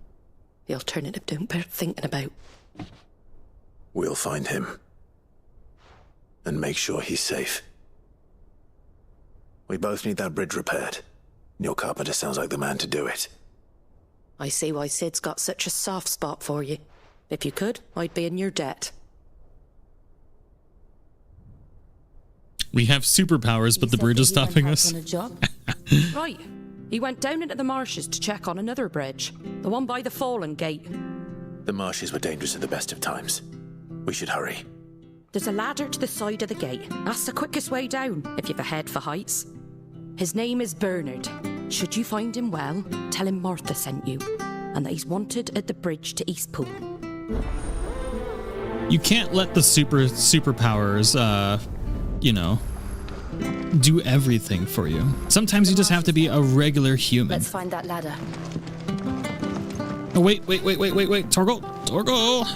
The alternative don't bear thinking about. We'll find him. And make sure he's safe. We both need that bridge repaired. Your carpenter sounds like the man to do it. I see why Sid's got such a soft spot for you. If you could, I'd be in your debt. We have superpowers, but the bridge is stopping us. Right. He went down into the marshes to check on another bridge. The one by the Fallen Gate. The marshes were dangerous at the best of times. We should hurry. There's a ladder to the side of the gate. That's the quickest way down, if you've a head for heights. His name is Bernard. Should you find him well, tell him Martha sent you, and that he's wanted at the bridge to Eastpool. You can't let the superpowers, you know, do everything for you. Sometimes you just have to be a regular human. Let's find that ladder. Oh, wait. Torgal.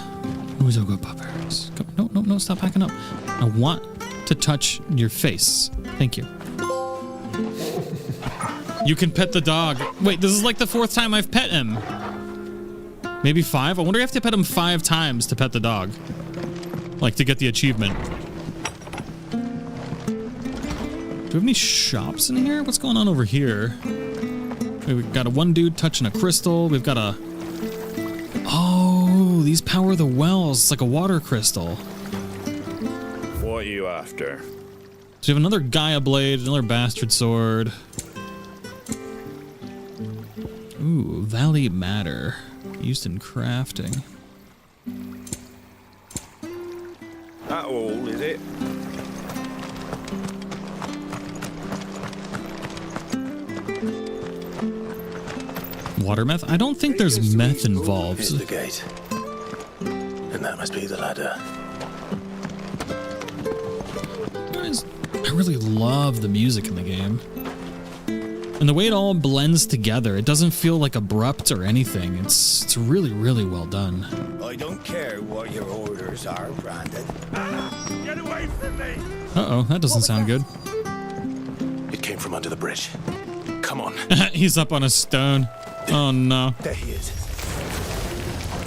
Who's a good puppers? No, stop backing up. I want to touch your face. Thank you. You can pet the dog. Wait, this is like the 4th time I've pet him. Maybe 5? I wonder if you have to pet him 5 times to pet the dog. Like, to get the achievement. Do we have any shops in here? What's going on over here? We've got one dude touching a crystal. We've got a... Oh, these power the wells. It's like a water crystal. What are you after? So we have another Gaia blade, another bastard sword. Ooh, Valley Matter. Used in crafting. That all, is it? Water meth? I don't think there's meth involved. Here's the gate. And that must be the ladder. Guys, I really love the music in the game. And the way it all blends together, it doesn't feel like abrupt or anything. It's really, really well done. I don't care what your orders are, Brandon. Get away from me! Uh-oh, that doesn't sound good. It came from under the bridge. Come on. He's up on a stone. Oh, no. There he is.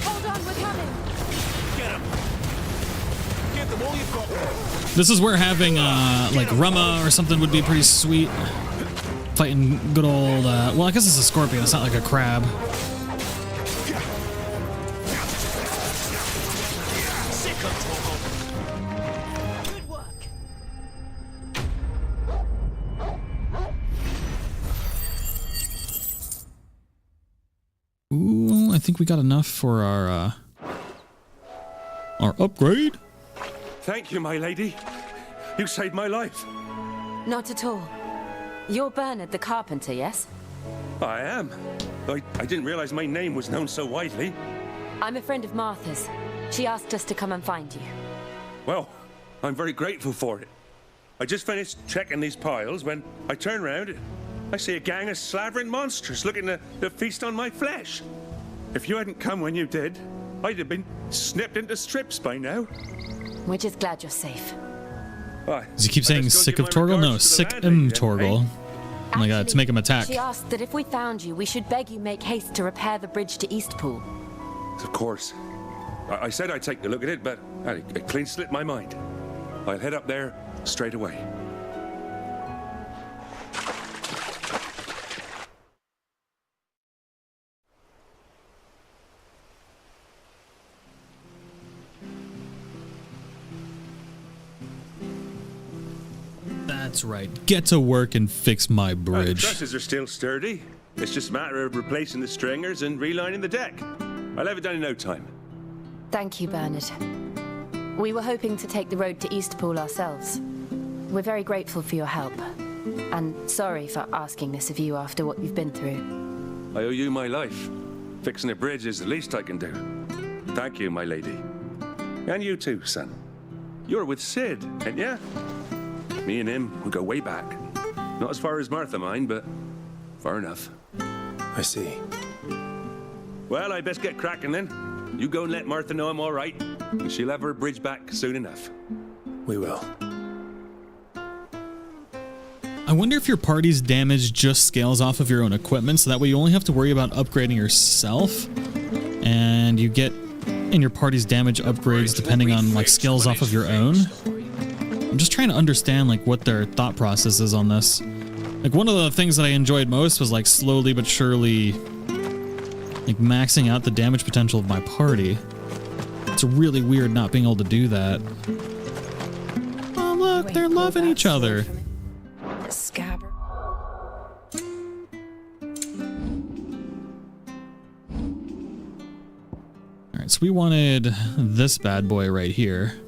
Hold on, we're coming. Get him! Give them all you've got. This is where having, like, Rumma or something would be pretty sweet. Fighting good old, well, I guess it's a scorpion. It's not like a crab. Good work. Ooh, I think we got enough for our upgrade. Thank you, my lady. You saved my life. Not at all. You're Bernard the carpenter, yes? I am. I didn't realize my name was known so widely. I'm a friend of Martha's. She asked us to come and find you. Well, I'm very grateful for it. I just finished checking these piles when I turn around. I see a gang of slavering monsters looking to feast on my flesh. If you hadn't come when you did, I'd have been snipped into strips by now. We're just glad you're safe. Why? Does he keep saying sick of Torgal? No, sick Torgal. Oh my god, to make him attack. She asked that if we found you, we should beg you make haste to repair the bridge to Eastpool. Of course. I said I'd take a look at it, but it clean slipped my mind. I'll head up there straight away. That's right. Get to work and fix my The bridge. trusses are still sturdy. It's just a matter of replacing the stringers and relining the deck. I'll have it done in no time. Thank you, Bernard. We were hoping to take the road to Eastpool ourselves. We're very grateful for your help. And sorry for asking this of you after what you've been through. I owe you my life. Fixing a bridge is the least I can do. Thank you, my lady. And you too, son. You're with Sid, ain't ya? Me and him, we go way back. Not as far as Martha, mind, but far enough. I see. Well, I best get cracking then. You go and let Martha know I'm all right, and she'll have her bridge back soon enough. We will. I wonder if your party's damage just scales off of your own equipment, so that way you only have to worry about upgrading yourself, and you get in your party's damage upgrades depending on like scales off of your own. I'm just trying to understand like what their thought process is on this. Like one of the things that I enjoyed most was like slowly but surely like maxing out the damage potential of my party. It's really weird not being able to do that. Oh look, they're loving each other. Scabbard. Alright, so we wanted this bad boy right here.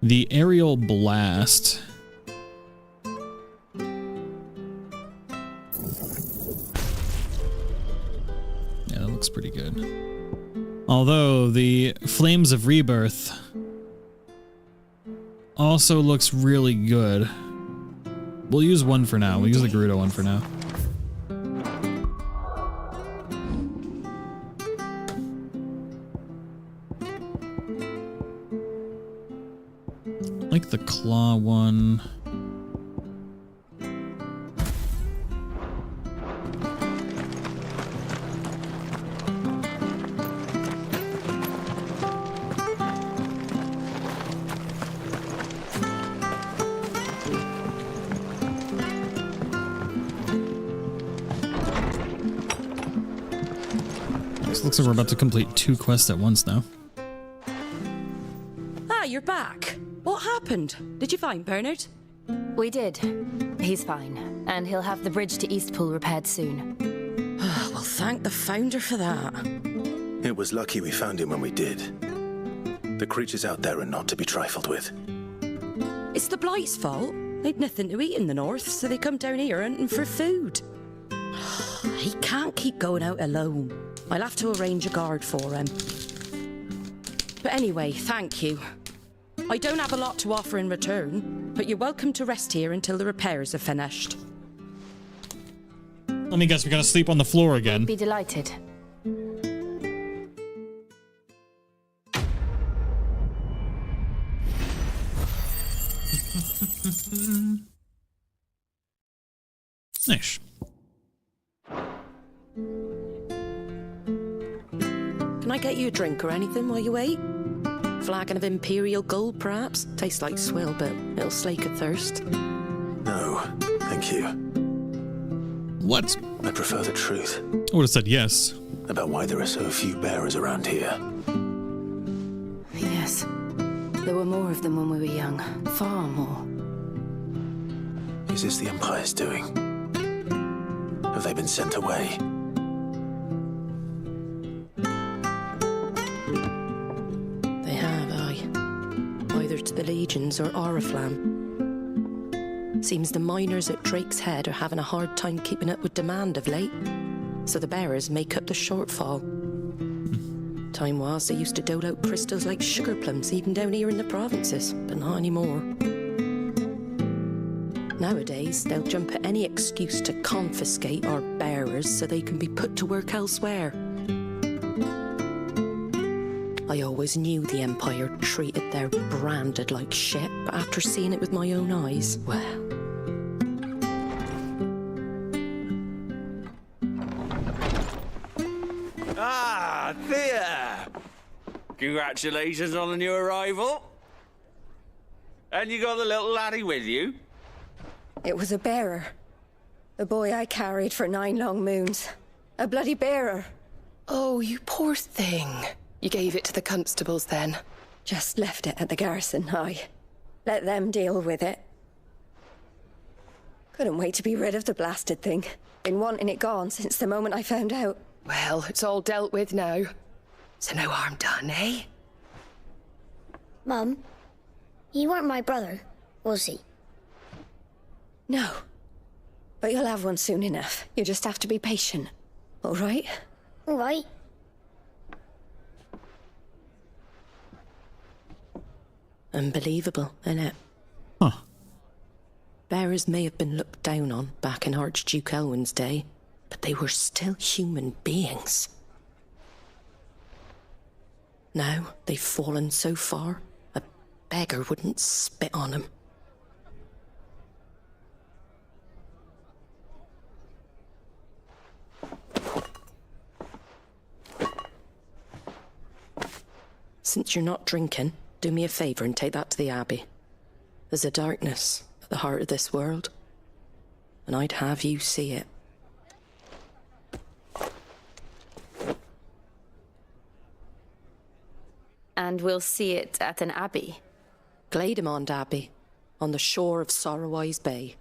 The aerial blast. Yeah, that looks pretty good. Although the Flames of Rebirth also looks really good. We'll use one for now. We'll use the Gerudo one for now. I like the claw one. Looks like we're about to complete 2 quests at once now. Ah, you're back. What happened? Did you find Bernard? We did. He's fine, and he'll have the bridge to Eastpool repaired soon. Well, thank the Founder for that. It was lucky we found him when we did. The creatures out there are not to be trifled with. It's the Blight's fault. They'd nothing to eat in the north, so they come down here hunting for food. He can't keep going out alone. I'll have to arrange a guard for him. But anyway, thank you. I don't have a lot to offer in return, but you're welcome to rest here until the repairs are finished. Let me guess, we gotta sleep on the floor again. Be delighted. Nice. Can I get you a drink or anything while you wait? Flagon of Imperial gold, perhaps? Tastes like swill, but it'll slake a thirst. No, thank you. What? I prefer the truth. I would have said yes. About why there are so few bearers around here. Yes. There were more of them when we were young. Far more. Is this the Empire's doing? Have they been sent away? The Legions or Oriflamme. Seems the miners at Drake's Head are having a hard time keeping up with demand of late, so the bearers make up the shortfall. Time was they used to dole out crystals like sugar plums even down here in the provinces, but not anymore. Nowadays, they'll jump at any excuse to confiscate our bearers so they can be put to work elsewhere. I always knew the Empire treated their branded like shit, but after seeing it with my own eyes, well... Ah, Thea! Congratulations on the new arrival. And you got the little laddie with you? It was a bearer. The boy I carried for 9 long moons. A bloody bearer. Oh, you poor thing. You gave it to the constables then? Just left it at the garrison, aye. Let them deal with it. Couldn't wait to be rid of the blasted thing. Been wanting it gone since the moment I found out. Well, it's all dealt with now. So no harm done, eh? Mum, he weren't my brother, was he? No. But you'll have one soon enough. You just have to be patient. All right? All right. Unbelievable, innit? Huh. Bearers may have been looked down on back in Archduke Elwin's day, but they were still human beings. Now they've fallen so far, a beggar wouldn't spit on them. Since you're not drinking, do me a favour and take that to the Abbey. There's a darkness at the heart of this world, and I'd have you see it. And we'll see it at an abbey. Glademond Abbey, on the shore of Sorrowise Bay.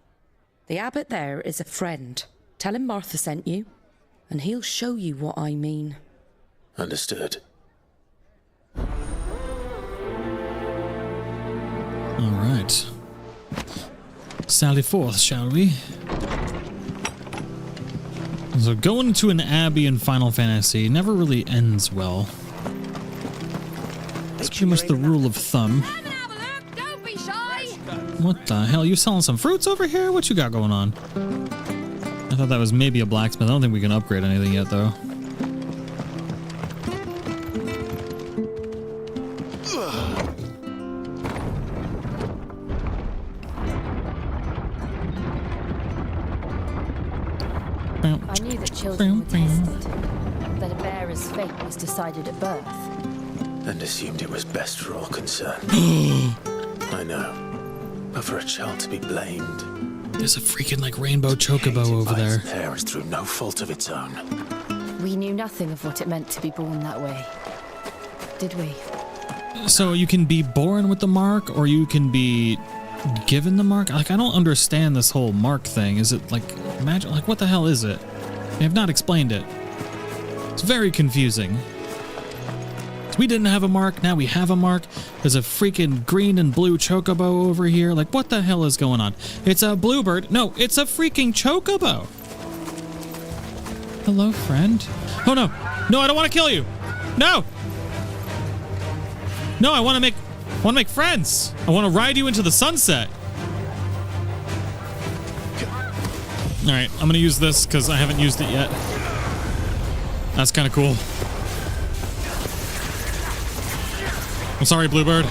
The abbot there is a friend. Tell him Martha sent you, and he'll show you what I mean. Understood. All right. Sally forth, shall we? So going to an abbey in Final Fantasy never really ends well. It's pretty much the rule of thumb. Don't be shy. What the hell? You selling some fruits over here? What you got going on? I thought that was maybe a blacksmith. I don't think we can upgrade anything yet, though. I knew that children were tested, that a bearer's fate was decided at birth. And assumed it was best for all concerned. I know. But for a child to be blamed... There's a freaking, like, rainbow chocobo over there. Its parents through no fault of its own. We knew nothing of what it meant to be born that way, did we? So you can be born with the mark, or you can be given the mark? Like, I don't understand this whole mark thing. Is it, like, magic? Like, what the hell is it? They have not explained it. It's very confusing. We didn't have a mark, now we have a mark. There's a freaking green and blue chocobo over here. Like, what the hell is going on? It's a bluebird. No, it's a freaking chocobo. Hello, friend. Oh, no. No, I don't want to kill you. No. No, I want to make friends. I want to ride you into the sunset. All right, I'm going to use this because I haven't used it yet. That's kind of cool. I'm sorry, Bluebird.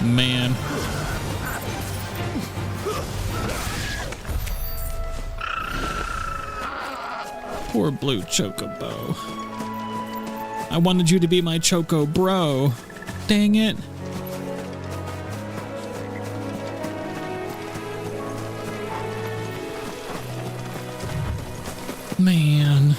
Man. Poor blue chocobo. I wanted you to be my choco bro. Dang it. Man.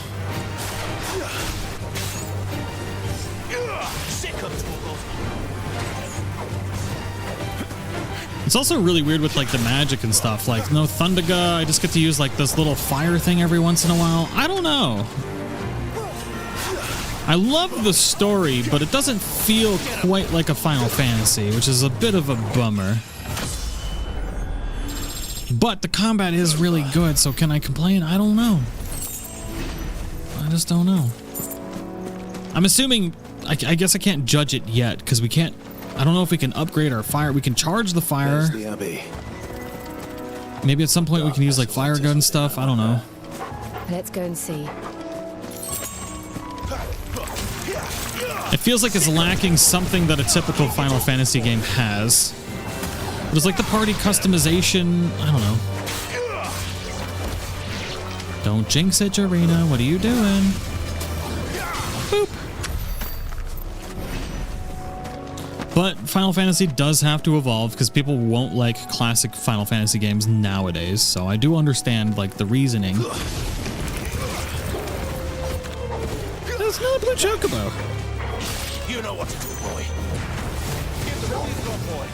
It's also really weird with like the magic and stuff. Like no Thundaga, I just get to use like this little fire thing every once in a while. I don't know. I love the story, but it doesn't feel quite like a Final Fantasy, which is a bit of a bummer. But the combat is really good, so can I complain? I don't know. I just don't know. I'm assuming, I guess I can't judge it yet, because we can't, I don't know if we can upgrade our fire. We can charge the fire. There's the Abbey. Maybe at some point we can use like fire gun stuff. I don't know. Let's go and see. It feels like it's lacking something that a typical Final Fantasy game has. But it's like the party customization. I don't know. Don't jinx it, Jarena. What are you doing? Boop. But Final Fantasy does have to evolve because people won't like classic Final Fantasy games nowadays. So I do understand like the reasoning. That's not a blue chocobo. You know what to do, boy. Give the release, boy.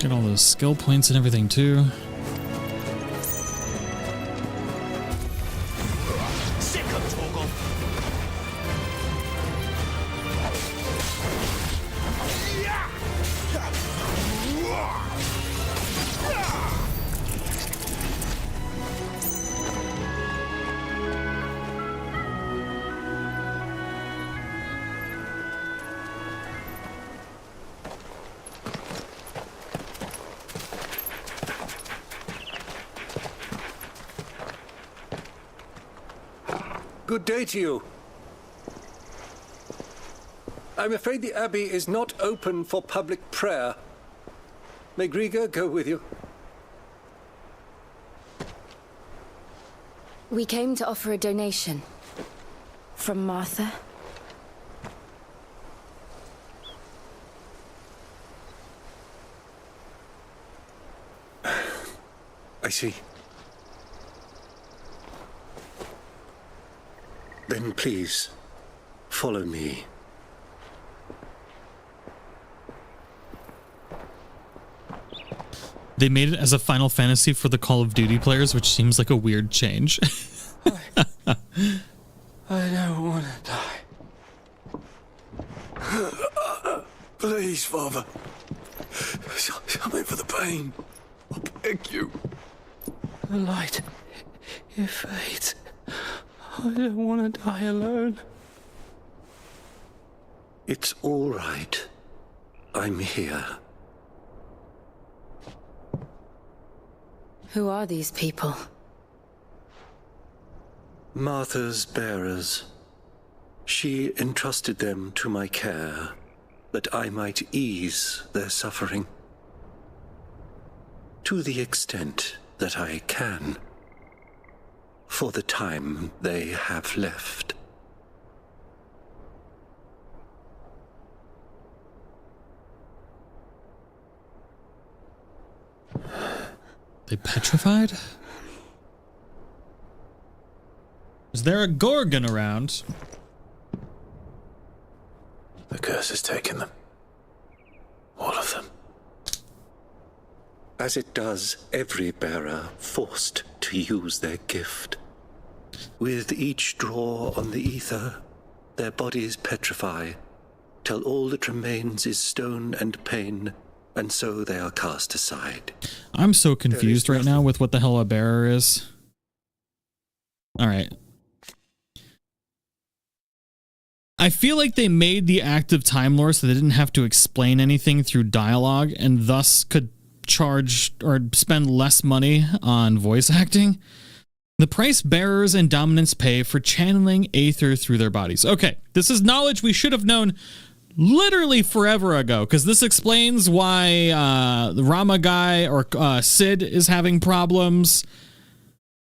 Get all those skill points and everything too. Good day to you. I'm afraid the Abbey is not open for public prayer. May Griga go with you? We came to offer a donation. From Martha. I see. Then please, follow me. They made it as a Final Fantasy for the Call of Duty players, which seems like a weird change. I don't want to die. Please, Father. Something for the pain. I beg you. The light, it fades. I don't want to die alone. It's all right. I'm here. Who are these people? Martha's bearers. She entrusted them to my care, that I might ease their suffering. To the extent that I can. For the time they have left. They petrified? Is there a Gorgon around? The curse has taken them. All of them. As it does every bearer forced to use their gift. With each draw on the ether, their bodies petrify, till all that remains is stone and pain, and so they are cast aside. I'm so confused right now with what the hell a bearer is. Alright. I feel like they made the active Time Lore so they didn't have to explain anything through dialogue, and thus could charge or spend less money on voice acting. The price bearers and dominants pay for channeling aether through their bodies. Okay, this is knowledge we should have known literally forever ago, because this explains why the Rama guy or Sid is having problems.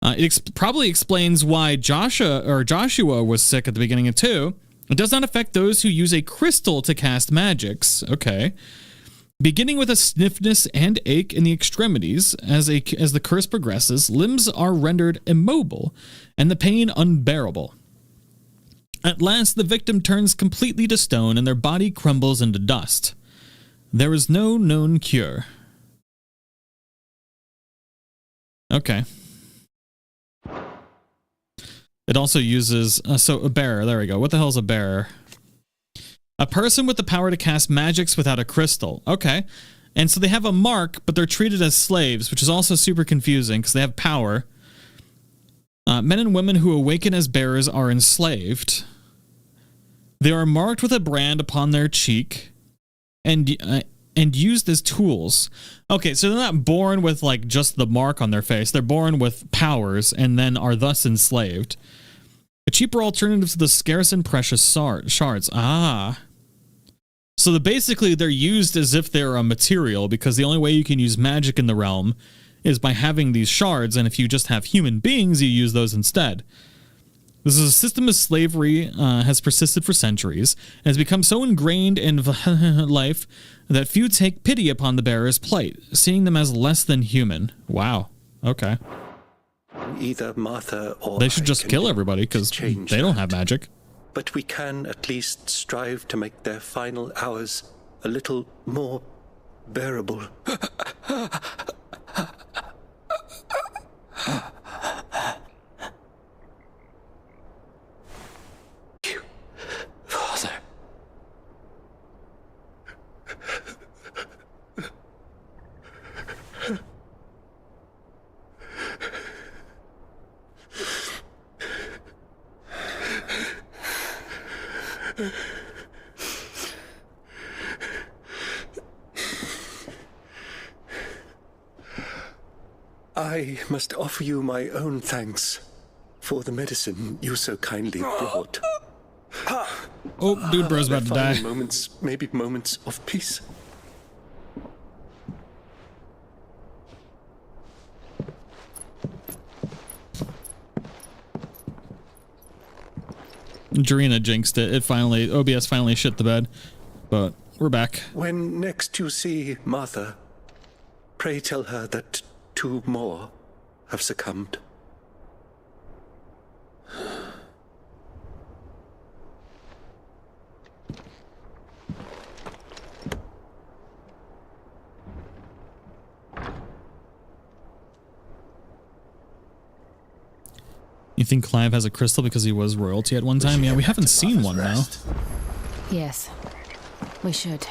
It probably explains why Joshua was sick at the beginning of 2. It does not affect those who use a crystal to cast magics. Okay. Beginning with a stiffness and ache in the extremities, as the curse progresses, limbs are rendered immobile and the pain unbearable. At last, the victim turns completely to stone and their body crumbles into dust. There is no known cure. Okay. It also uses... so, a bearer. There we go. What the hell is a bearer? A person with the power to cast magics without a crystal. Okay. And so they have a mark, but they're treated as slaves, which is also super confusing because they have power. Men and women who awaken as bearers are enslaved. They are marked with a brand upon their cheek and used as tools. Okay, so they're not born with like just the mark on their face. They're born with powers and then are thus enslaved. A cheaper alternative to the scarce and precious shards. Ah. So basically they're used as if they're a material, because the only way you can use magic in the realm is by having these shards, and if you just have human beings, you use those instead. This is a system of slavery has persisted for centuries, and has become so ingrained in life that few take pity upon the bearer's plight, seeing them as less than human. Wow. Okay. Either Martha or they should just kill everybody because they don't have magic. But we can at least strive to make their final hours a little more bearable. Father. I must offer you my own thanks for the medicine you so kindly brought. Oh, dude, bro's about to die. Moments, maybe moments of peace. Jarena jinxed it. OBS finally shit the bed. But we're back. When next you see Martha, pray tell her that 2 more have succumbed. You think Clive has a crystal because he was royalty at one time? Yeah, we haven't seen one now. Yes, we should.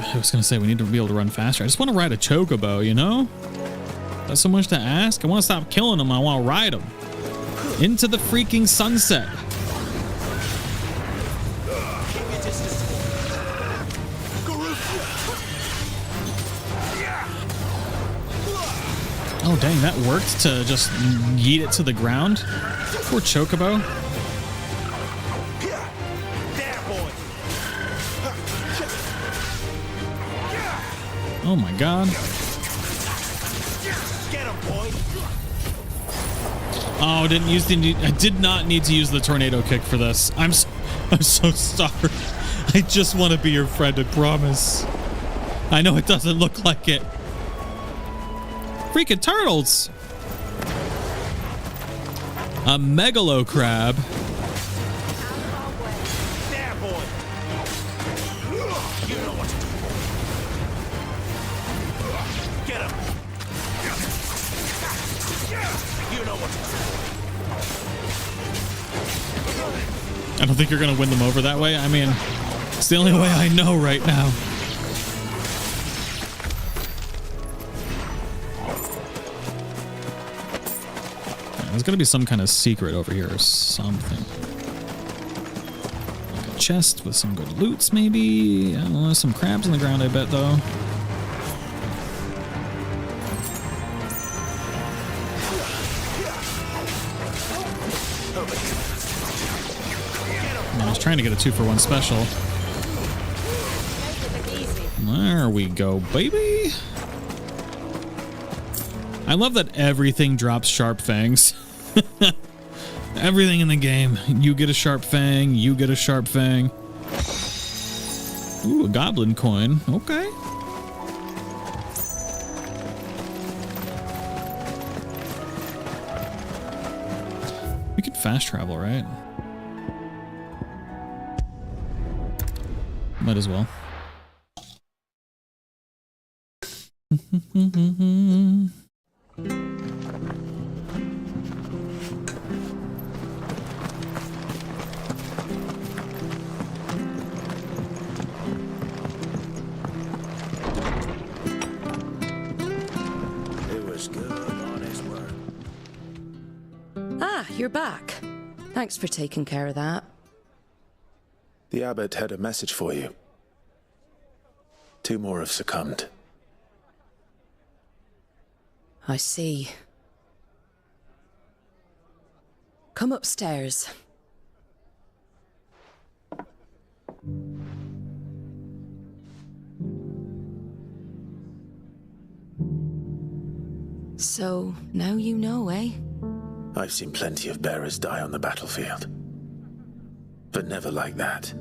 I was gonna say we need to be able to run faster. I just want to ride a chocobo, you know? That's so much to ask. I want to stop killing them. I want to ride them into the freaking sunset. Oh dang, that worked to just yeet it to the ground. Poor chocobo. Oh my god. Oh, I did not need to use the tornado kick for this. I'm so sorry. I just want to be your friend, I promise. I know it doesn't look like it. Freaking turtles. A megalo crab. I don't think you're gonna win them over that way. I mean, it's the only way I know right now. There's gonna be some kind of secret over here or something. Like a chest with some good loots, maybe? I don't know, some crabs on the ground, I bet, though. I was trying to get a 2-for-1 special. There we go, baby. I love that everything drops sharp fangs. Everything in the game. You get a sharp fang, you get a sharp fang. Ooh, a goblin coin. Okay. We could fast travel, right? Might as well. You're back. Thanks for taking care of that. The abbot had a message for you. 2 more have succumbed. I see. Come upstairs. So, now you know, eh? I've seen plenty of bearers die on the battlefield. But never like that.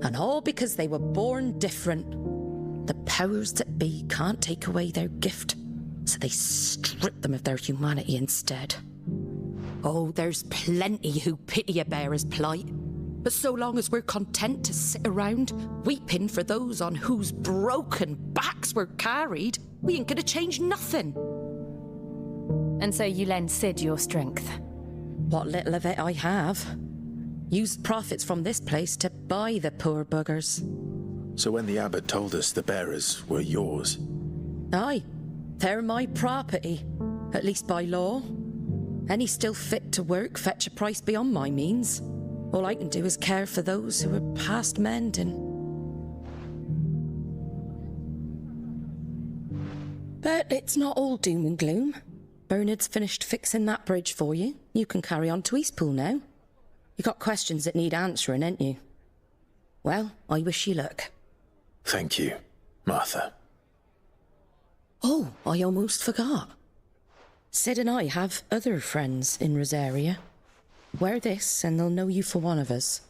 And all because they were born different. The powers that be can't take away their gift, so they strip them of their humanity instead. Oh, there's plenty who pity a bearer's plight. But so long as we're content to sit around, weeping for those on whose broken backs we're carried, we ain't gonna change nothing. And so you lend Sid your strength? What little of it I have. Used profits from this place to buy the poor buggers. So when the abbot told us the bearers were yours? Aye, they're my property, at least by law. Any still fit to work fetch a price beyond my means. All I can do is care for those who are past mending. But it's not all doom and gloom. Bernard's finished fixing that bridge for you. You can carry on to Eastpool now. You got questions that need answering, ain't you? Well, I wish you luck. Thank you, Martha. Oh, I almost forgot. Sid and I have other friends in Rosaria. Wear this and they'll know you for one of us.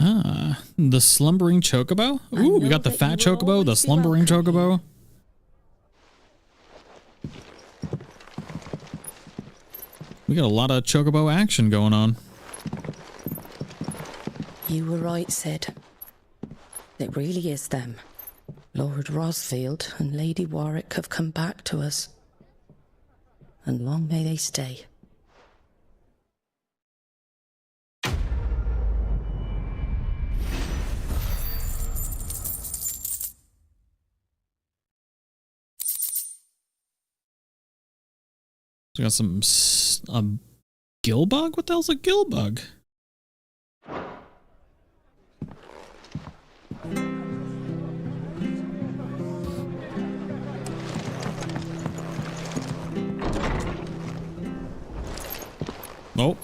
Ah, the slumbering chocobo? Ooh, we got the fat chocobo, the slumbering chocobo. We got a lot of chocobo action going on. You were right, Sid. It really is them. Lord Rosfield and Lady Warwick have come back to us. And long may they stay. We got some gill bug? What the hell's a gill bug? Nope.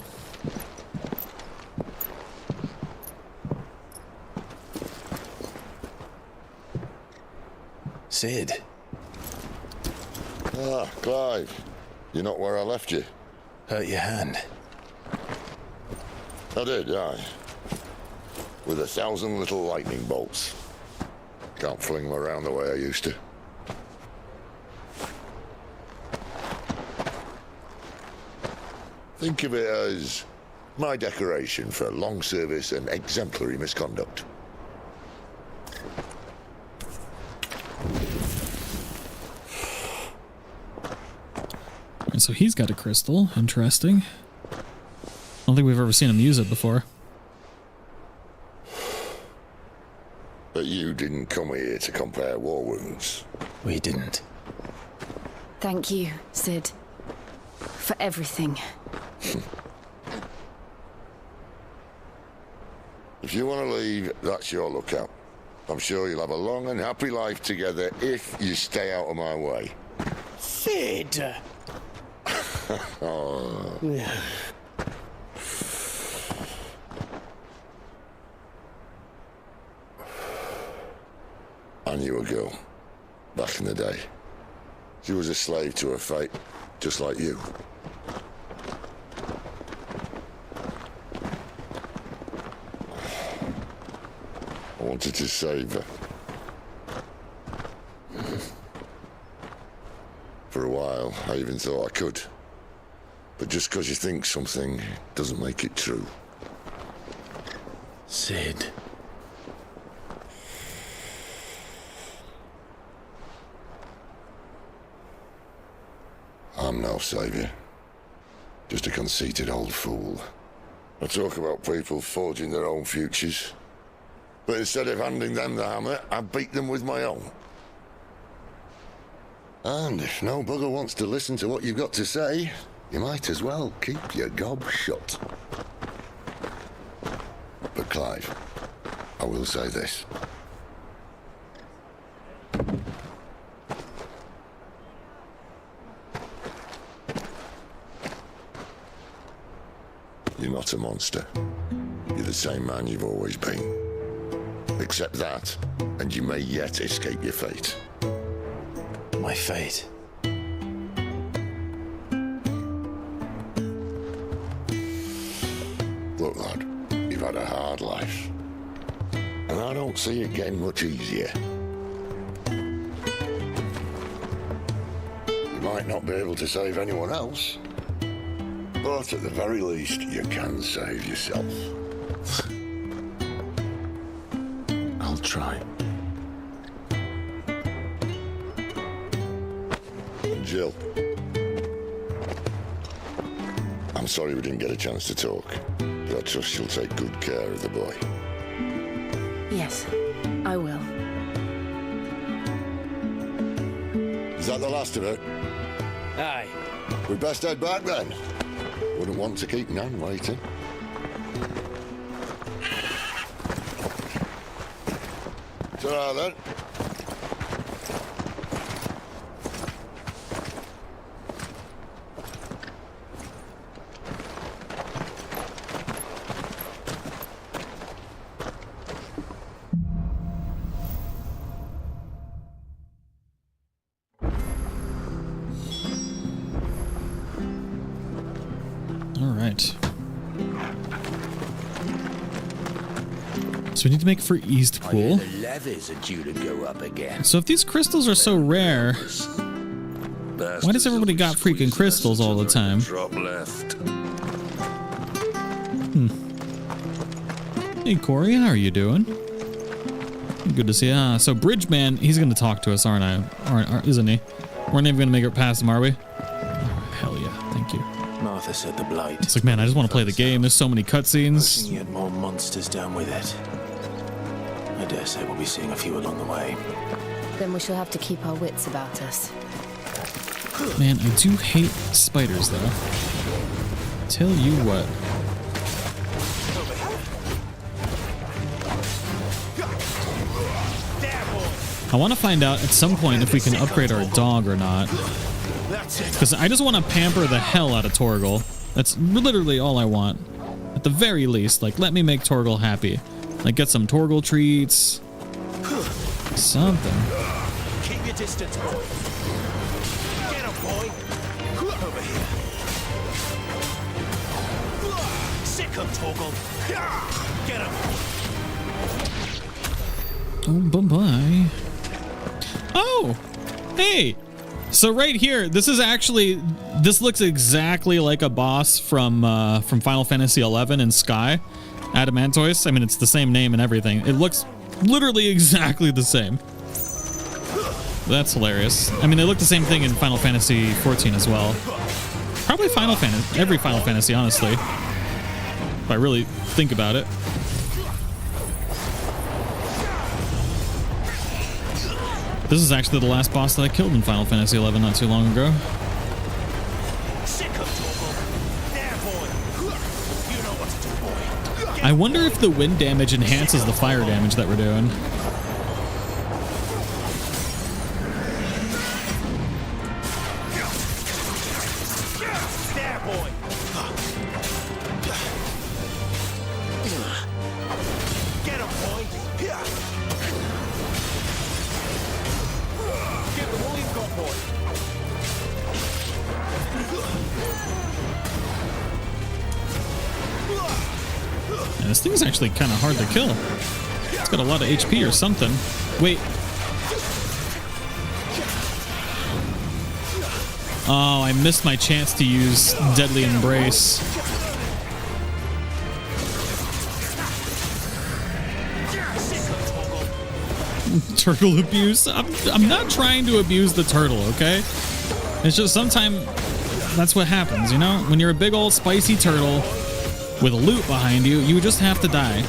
Sid. Ah, Clive. You're not where I left you. Hurt your hand. I did, aye. With 1,000 little lightning bolts. Can't fling them around the way I used to. Think of it as my decoration for long service and exemplary misconduct. And so he's got a crystal. Interesting. I don't think we've ever seen him use it before. But you didn't come here to compare war wounds. We didn't. Thank you, Sid. For everything. If you want to leave, that's your lookout. I'm sure you'll have a long and happy life together if you stay out of my way. Sid! Oh. I knew a girl, back in the day. She was a slave to her fate, just like you. I wanted to save her. For a while, I even thought I could. But just because you think something doesn't make it true. Sid. I'm no savior. Just a conceited old fool. I talk about people forging their own futures. But instead of handing them the hammer, I beat them with my own. And if no bugger wants to listen to what you've got to say, you might as well keep your gob shut. But Clive, I will say this. You're not a monster. You're the same man you've always been. Accept that, and you may yet escape your fate. My fate? Look, lad, you've had a hard life. And I don't see it getting much easier. You might not be able to save anyone else, but at the very least, you can save yourself. I'll try. Jill. I'm sorry we didn't get a chance to talk, but I trust you'll take good care of the boy. Yes, I will. Is that the last of it? Aye. We'd best head back then. Wouldn't want to keep Nan waiting. Ta-ra then. So we need to make for Eastpool. The levies are due to go up again. So if these crystals are so rare, why does everybody got freaking crystals all the time? Drop left. Hey Corey, how are you doing? Good to see you. So Bridgeman, he's gonna talk to us, isn't he? We're not even gonna make it past him, are we? Oh, hell yeah, thank you. Martha said the blight. It's like, man, I just want to play the game. There's so many cutscenes. Pushing yet more monsters down with it. I dare say we'll be seeing a few along the way. Then we shall have to keep our wits about us. Man, I do hate spiders, though. Tell you what. I want to find out at some point if we can upgrade our dog or not. Because I just want to pamper the hell out of Torgal. That's literally all I want. At the very least, like, let me make Torgal happy. Like, get some Torgal treats. Something. Keep your distance, boy. Get him, boy. Over here. Sick him, Torgal. Get him. Oh, bye-bye. Oh! Hey! So right here, this looks exactly like a boss from Final Fantasy XI in Sky. Adamantois. I mean, it's the same name and everything. It looks literally exactly the same. That's hilarious. I mean, they look the same thing in Final Fantasy XIV as well. Probably every Final Fantasy, honestly. If I really think about it. This is actually the last boss that I killed in Final Fantasy XI not too long ago. I wonder if the wind damage enhances the fire damage that we're doing. And this thing is actually kind of hard to kill. It's got a lot of HP or something. Wait. Oh, I missed my chance to use Deadly Embrace. Turtle abuse? I'm not trying to abuse the turtle, okay? It's just sometimes that's what happens, you know? When you're a big old spicy turtle with a loot behind you, you just have to die.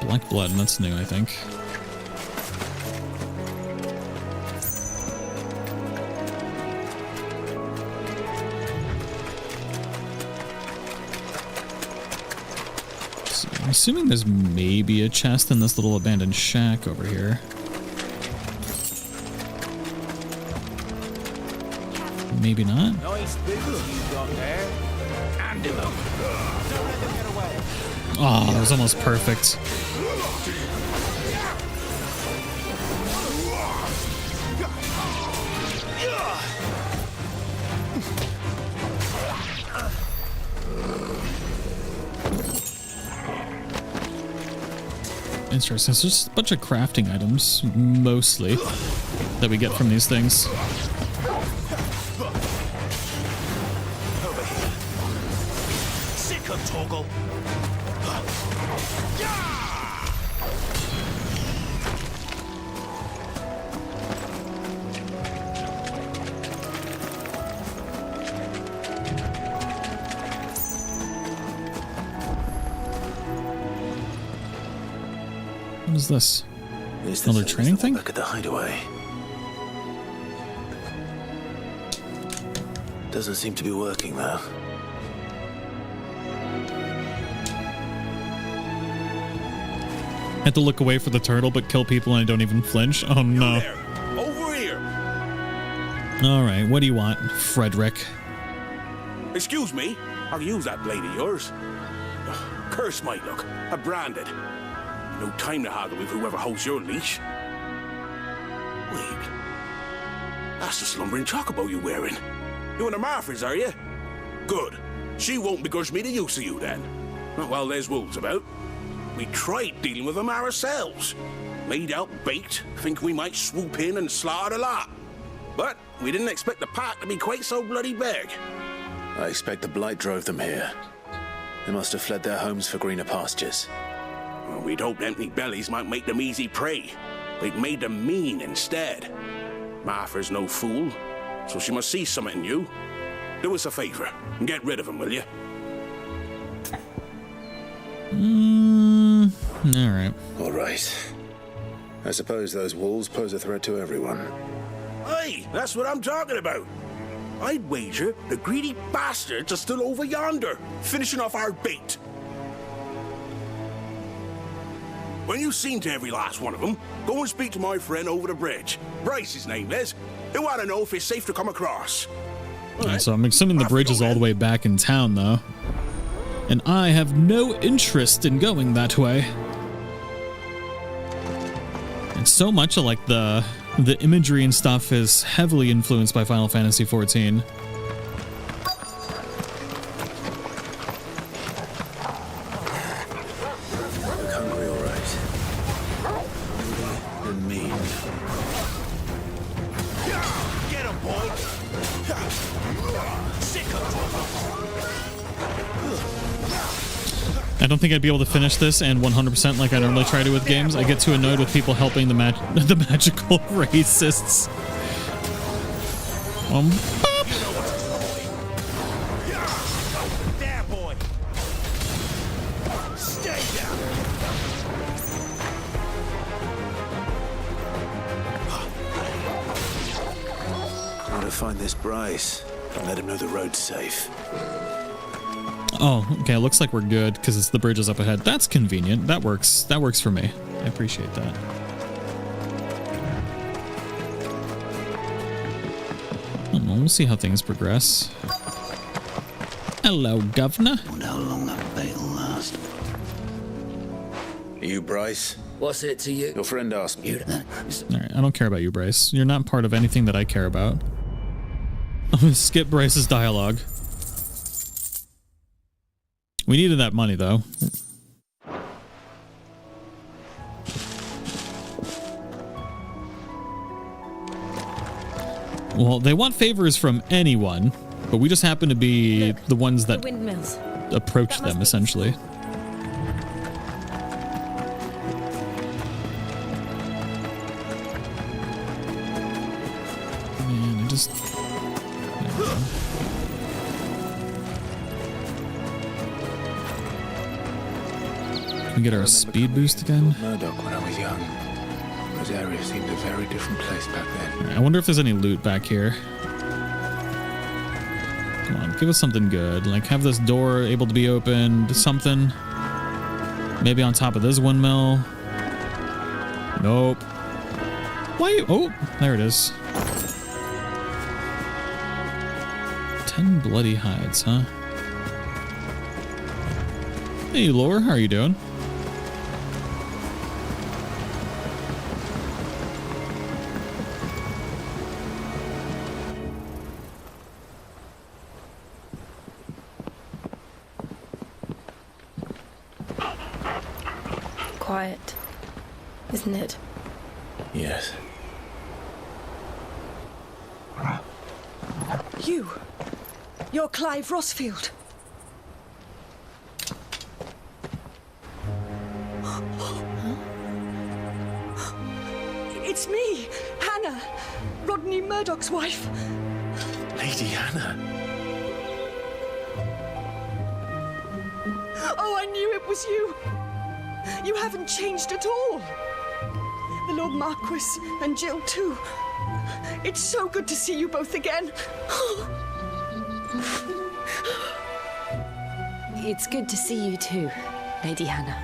Black blood, that's new, I think. I'm assuming there's maybe a chest in this little abandoned shack over here. Maybe not. Nice boots you got there. Hand him up. Don't let them get away. Oh, that was almost perfect. Interesting. It's just a bunch of crafting items, mostly, that we get from these things. Over here. Sick of Toggle. What is this? Is Another training thing? Back at the hideaway. Doesn't seem to be working though. Had to look away for the turtle, but kill people and I don't even flinch. Oh no. Over here. All right, what do you want, Frederick? Excuse me. I'll use that blade of yours. Curse my luck. I'm branded. No time to haggle with whoever holds your leash. Wait. That's the slumbering chocobo you're wearing. You and the Marfors, are you? Good. She won't begrudge me the use of you then. Not while there's wolves about. We tried dealing with them ourselves. Laid out baked, think we might swoop in and slaughter the lot. But we didn't expect the pack to be quite so bloody big. I expect the blight drove them here. They must have fled their homes for greener pastures. Well, we'd hoped empty bellies might make them easy prey. They'd made them mean instead. Martha's no fool, so she must see something in you. Do us a favor and get rid of them, will you? All right. All right. I suppose those wolves pose a threat to everyone. Hey, that's what I'm talking about. I'd wager the greedy bastards are still over yonder, finishing off our bait. When you've seen to every last one of them, go and speak to my friend over the bridge. Bryce, his name is. He'll want to know if it's safe to come across. Alright, so I'm assuming the bridge is all the way back in town, though. And I have no interest in going that way. And so much of like the imagery and stuff is heavily influenced by Final Fantasy XIV. Look hungry, all right. And mean. Get him, boy. Sick of I don't think I'd be able to finish this and 100% like I normally try to with games. I get too annoyed with people helping the magical racists. There, boy. Stay down. I want to find this Bryce and let him know the road's safe. Oh, okay. It looks like we're good because it's the bridge is up ahead. That's convenient. That works. That works for me. I appreciate that. We'll see how things progress. Hello, Governor. Wonder how long that bait'll last. You, Bryce? What's it to you? Your friend asked me. All right, I don't care about you, Bryce. You're not part of anything that I care about. I'm gonna skip Bryce's dialogue. We needed that money, though. Well, they want favors from anyone, but we just happen to be the ones that approach them, essentially. Man, I just... Can we get our speed boost again? Murdoch when I was young. Rosaria seemed a very different place back then. I wonder if there's any loot back here. Come on, give us something good. Like, have this door able to be opened, something. Maybe on top of this windmill. Nope. Why? Oh, there it is. 10 bloody hides, huh? Hey, Lore, how are you doing? Quiet. isn't it? Yes. You're Clive Rossfield. It's me, Hannah, Rodney Murdoch's wife. Lady Hannah. Oh, I knew it was you. You haven't changed at all. The Lord Marquis and Jill too. It's so good to see you both again. It's good to see you too, Lady Hannah.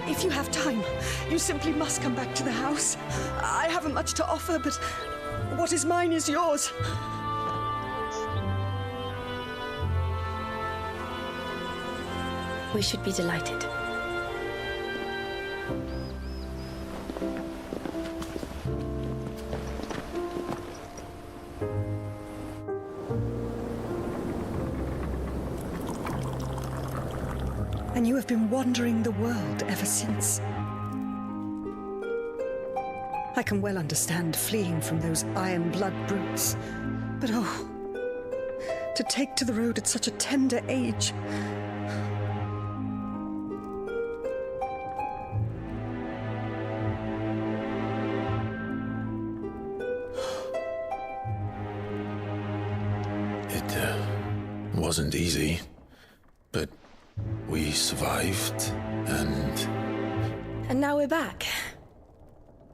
If you have time, you simply must come back to the house. I haven't much to offer, but what is mine is yours. We should be delighted. And you have been wandering the world ever since. I can well understand fleeing from those iron blood brutes, but oh, to take to the road at such a tender age. It wasn't easy, but we survived, and... And now we're back.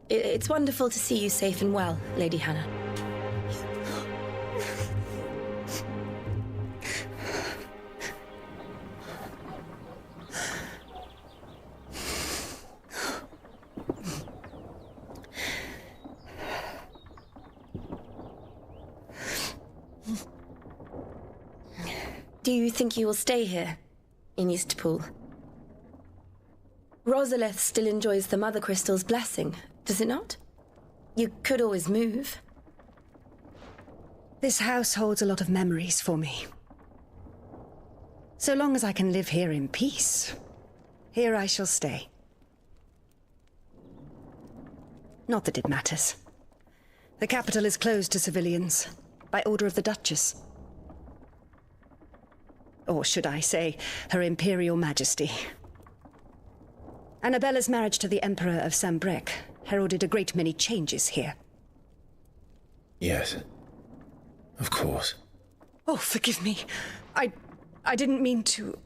It's wonderful to see you safe and well, Lady Hannah. Do you think you will stay here, in Eastpool? Rosalith still enjoys the Mother Crystal's blessing, does it not? You could always move. This house holds a lot of memories for me. So long as I can live here in peace, here I shall stay. Not that it matters. The capital is closed to civilians, by order of the Duchess. Or should I say, Her Imperial Majesty. Annabella's marriage to the Emperor of Sambrec heralded a great many changes here. Yes. Of course. Oh, forgive me. I didn't mean to...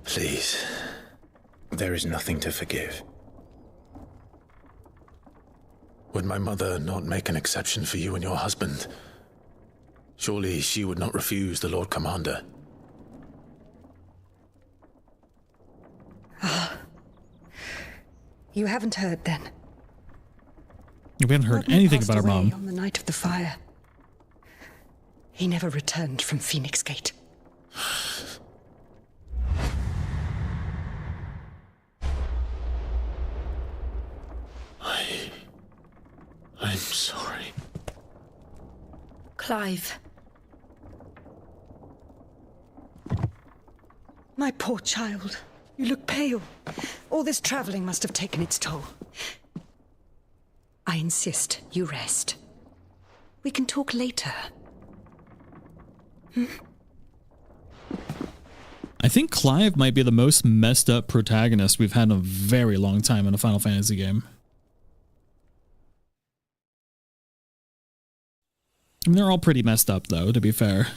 Please. There is nothing to forgive. Would my mother not make an exception for you and your husband? Surely she would not refuse the Lord Commander. You haven't heard, then? We haven't heard anything about her mom. On the night of the fire. He never returned from Phoenix Gate. I'm sorry. Clive. My poor child. You look pale. All this traveling must have taken its toll. I insist you rest. We can talk later. I think Clive might be the most messed up protagonist we've had in a very long time in a Final Fantasy game. I mean, they're all pretty messed up, though, to be fair.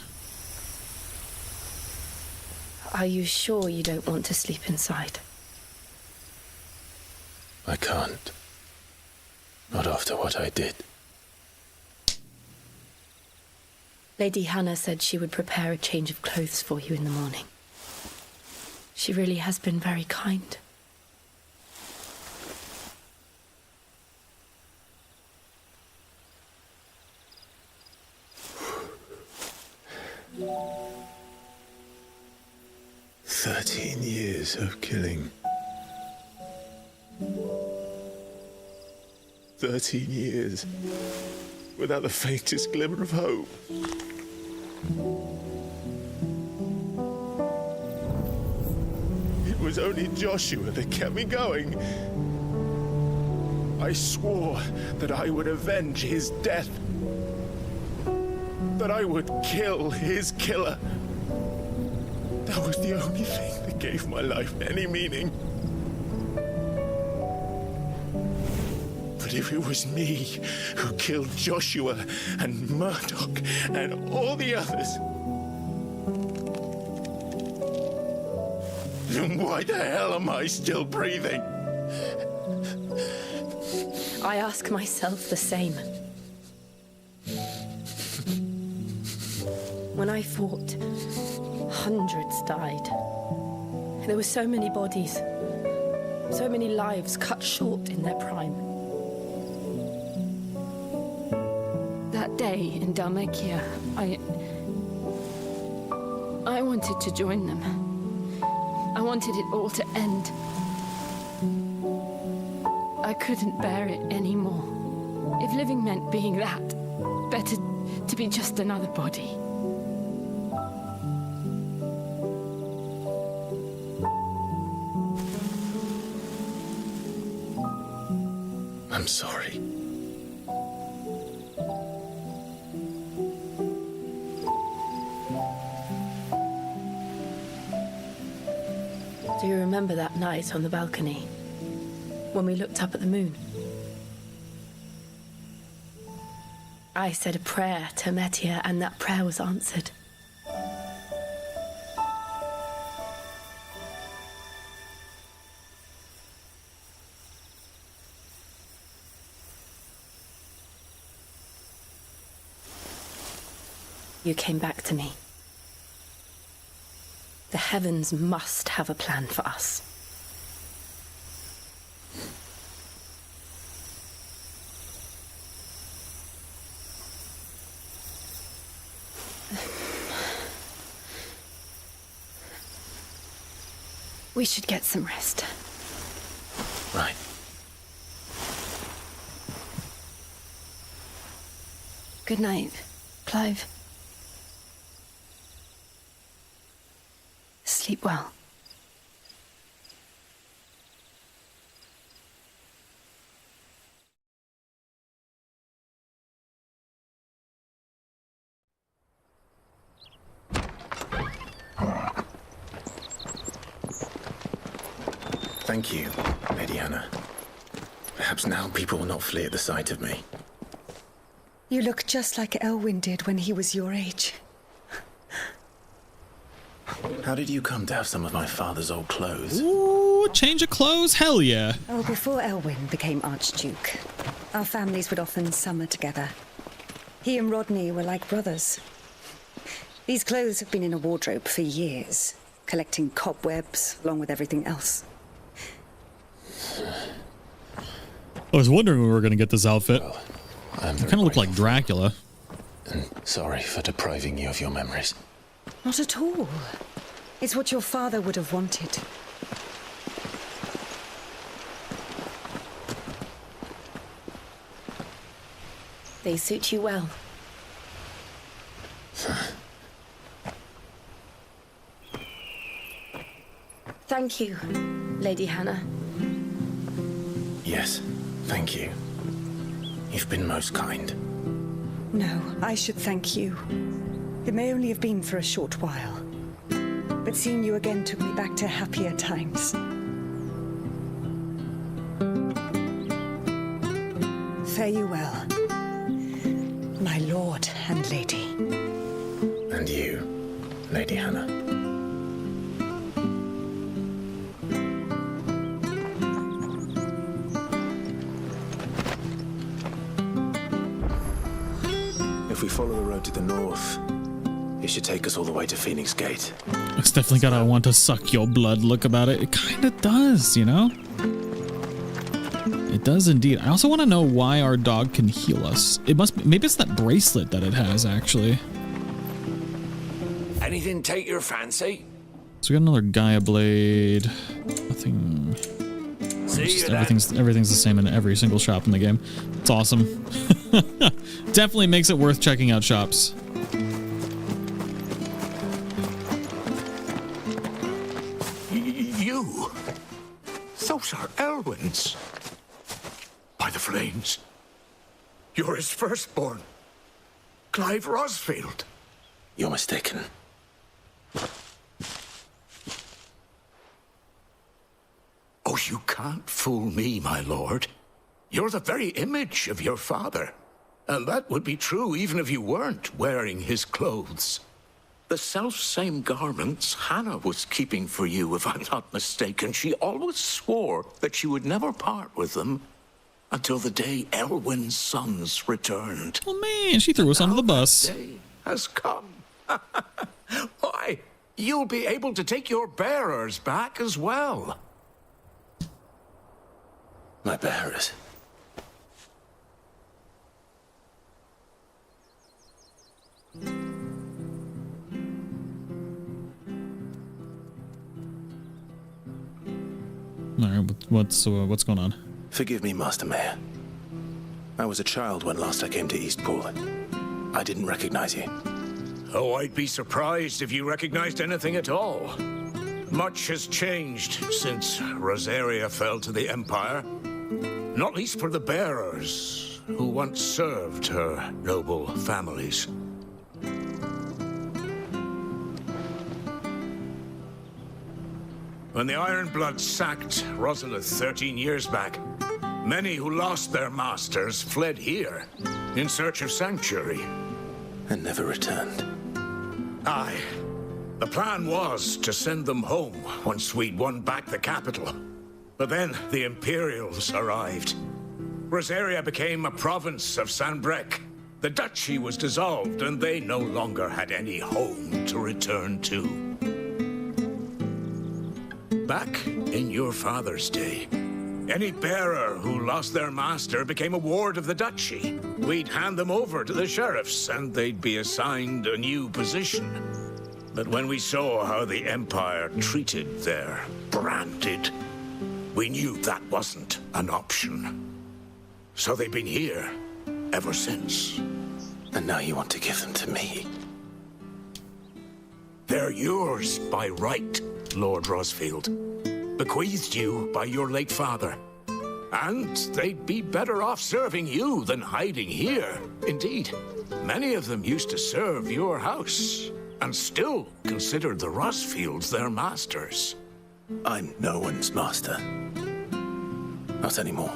Are you sure you don't want to sleep inside? I can't. Not after what I did. Lady Hannah said she would prepare a change of clothes for you in the morning. She really has been very kind. Years of killing. 13 years without the faintest glimmer of hope. It was only Joshua that kept me going. I swore that I would avenge his death, that I would kill his killer. That was the only thing that gave my life any meaning. But if it was me who killed Joshua and Murdoch and all the others, then why the hell am I still breathing? I ask myself the same. When I fought, hundreds died. There were so many bodies, so many lives cut short in their prime. That day in Dalmacia, I wanted to join them. I wanted it all to end. I couldn't bear it anymore. If living meant being that, better to be just another body. I'm sorry. Do you remember that night on the balcony, when we looked up at the moon? I said a prayer to Metia, and that prayer was answered. You came back to me. The heavens must have a plan for us. We should get some rest. Right. Good night, Clive. Sleep well. Thank you, Lady Hannah. Perhaps now people will not flee at the sight of me. You look just like Elwyn did when he was your age. How did you come to have some of my father's old clothes? Ooh, change of clothes? Hell yeah. Oh, before Elwyn became Archduke, our families would often summer together. He and Rodney were like brothers. These clothes have been in a wardrobe for years, collecting cobwebs along with everything else. I was wondering when we were going to get this outfit. Well, you kind of look like Dracula. And sorry for depriving you of your memories. Not at all. It's what your father would have wanted. They suit you well. Thank you, Lady Hannah. Yes, thank you. You've been most kind. No, I should thank you. It may only have been for a short while, but seeing you again took me back to happier times. Fare you well, my lord and lady. And you, Lady Hannah. If we follow the road to the north, it should take us all the way to Phoenix Gate. It's definitely got a want to suck your blood look about it. It kind of does, you know? It does indeed. I also want to know why our dog can heal us. It must be, maybe it's that bracelet that it has, actually. Anything take your fancy? So we got another Gaia blade. Nothing. Just everything's the same in every single shop in the game. It's awesome. Definitely makes it worth checking out shops. You? Those are Elwyn's. By the flames. You're his firstborn. Clive Rosfield. You're mistaken. Oh, you can't fool me, my lord. You're the very image of your father. And that would be true even if you weren't wearing his clothes. The self-same garments Hannah was keeping for you, if I'm not mistaken. She always swore that she would never part with them until the day Elwyn's sons returned. Oh man, she threw us under the bus. That day has come. Why, you'll be able to take your bearers back as well. My bearers. All right, what's going on? Forgive me, Master Mayor. I was a child when last I came to Eastpool. I didn't recognize you. Oh, I'd be surprised if you recognized anything at all. Much has changed since Rosaria fell to the Empire. Not least for the bearers, who once served her noble families. When the Ironbloods sacked Rosalith 13 years back, many who lost their masters fled here in search of sanctuary. And never returned. Aye. The plan was to send them home once we'd won back the capital. But then the Imperials arrived. Rosaria became a province of Sanbrec. The duchy was dissolved, and they no longer had any home to return to. Back in your father's day, any bearer who lost their master became a ward of the duchy. We'd hand them over to the sheriffs, and they'd be assigned a new position. But when we saw how the Empire treated their branded, we knew that wasn't an option. So they've been here ever since. And now you want to give them to me? They're yours by right, Lord Rosfield. Bequeathed you by your late father. And they'd be better off serving you than hiding here. Indeed, many of them used to serve your house, and still considered the Rosfields their masters. I'm no one's master. Not anymore.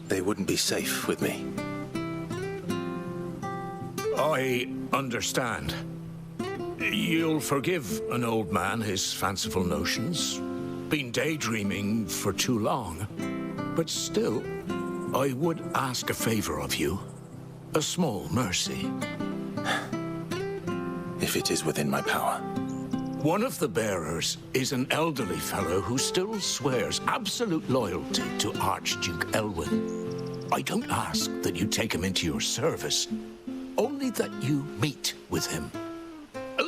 They wouldn't be safe with me. I understand. You'll forgive an old man his fanciful notions. Been daydreaming for too long. But still, I would ask a favor of you. A small mercy. If it is within my power. One of the bearers is an elderly fellow who still swears absolute loyalty to Archduke Elwyn. I don't ask that you take him into your service, only that you meet with him.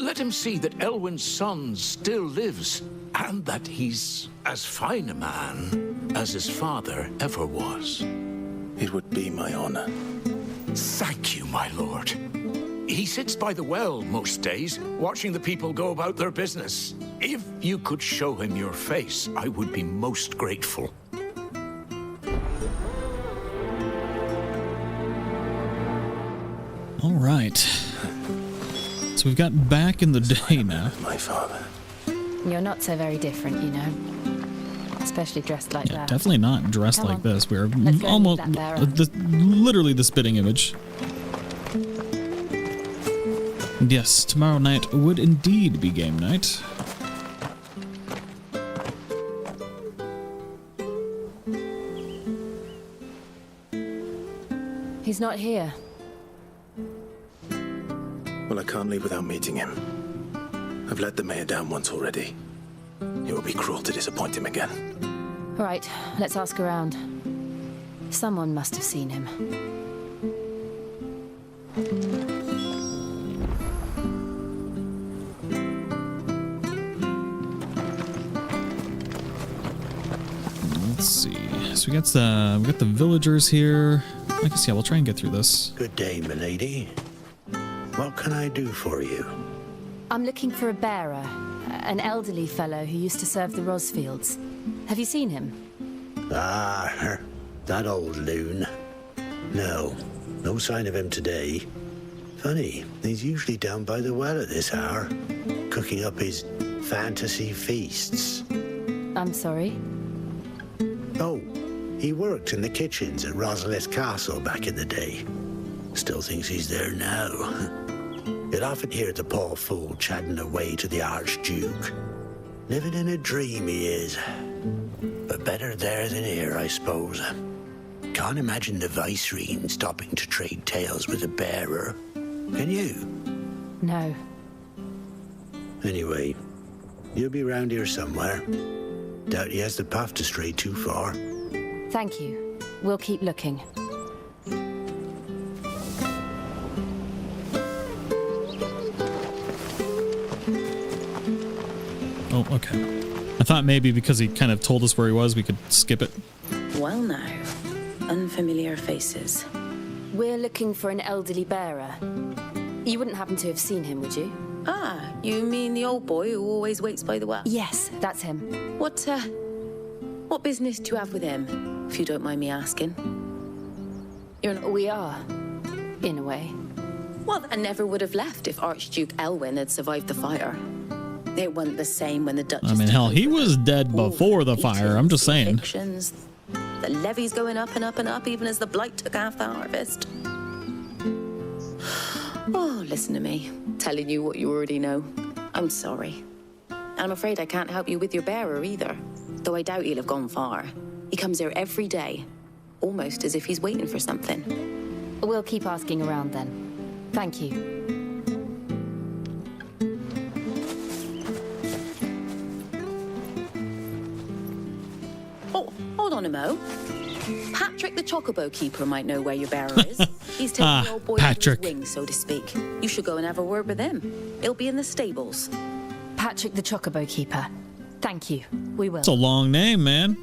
Let him see that Elwyn's son still lives, and that he's as fine a man as his father ever was. It would be my honor. Thank you, my lord. He sits by the well most days, watching the people go about their business. If you could show him your face, I would be most grateful. All right. So we've got back in the day now. My father. You're not so very different, you know. Especially dressed like that. Definitely not dressed Come like on. this. We're Let's go and meet almost that bearer. literally the spitting image. Yes, tomorrow night would indeed be game night. He's not here. Well, I can't leave without meeting him. I've let the mayor down once already. It would be cruel to disappoint him again. All right, let's ask around. Someone must have seen him. let's see. So we got the villagers here. I guess yeah, we'll try and get through this. Good day, milady. What can I do for you? I'm looking for a bearer, an elderly fellow who used to serve the Rosfields. Have you seen him? Ah, that old loon. No sign of him today. Funny, he's usually down by the well at this hour, cooking up his fantasy feasts. I'm sorry? Oh, he worked in the kitchens at Rosaria Castle back in the day. Still thinks he's there now. You'd often hear the poor fool chatting away to the Archduke. Living in a dream he is. But better there than here, I suppose. Can't imagine the Viceroy stopping to trade tales with a bearer. Can you? No. Anyway, you'll be round here somewhere. Doubt he has the path to stray too far. Thank you. We'll keep looking. Oh, okay. I thought maybe because he kind of told us where he was, we could skip it. Well now, unfamiliar faces. We're looking for an elderly bearer. You wouldn't happen to have seen him, would you? Ah, you mean the old boy who always waits by the well? Yes, that's him. What business do you have with him, if you don't mind me asking? We are, in a way. Well, I never would have left if Archduke Elwyn had survived the fire. It wasn't the same when the Duchess... I mean, hell, he was dead before the fire. I'm just saying. The levies going up and up and up, even as the blight took half the harvest. Oh, listen to me. Telling you what you already know. I'm sorry. And I'm afraid I can't help you with your bearer either. Though I doubt he'll have gone far. He comes here every day. Almost as if he's waiting for something. We'll keep asking around then. Thank you. Oh, hold on a mo. Patrick the Chocobo Keeper might know where your bearer is. He's taking the old boy under his wings, so to speak. You should go and have a word with him. He'll be in the stables. Patrick the Chocobo Keeper. Thank you. We will. It's a long name, man.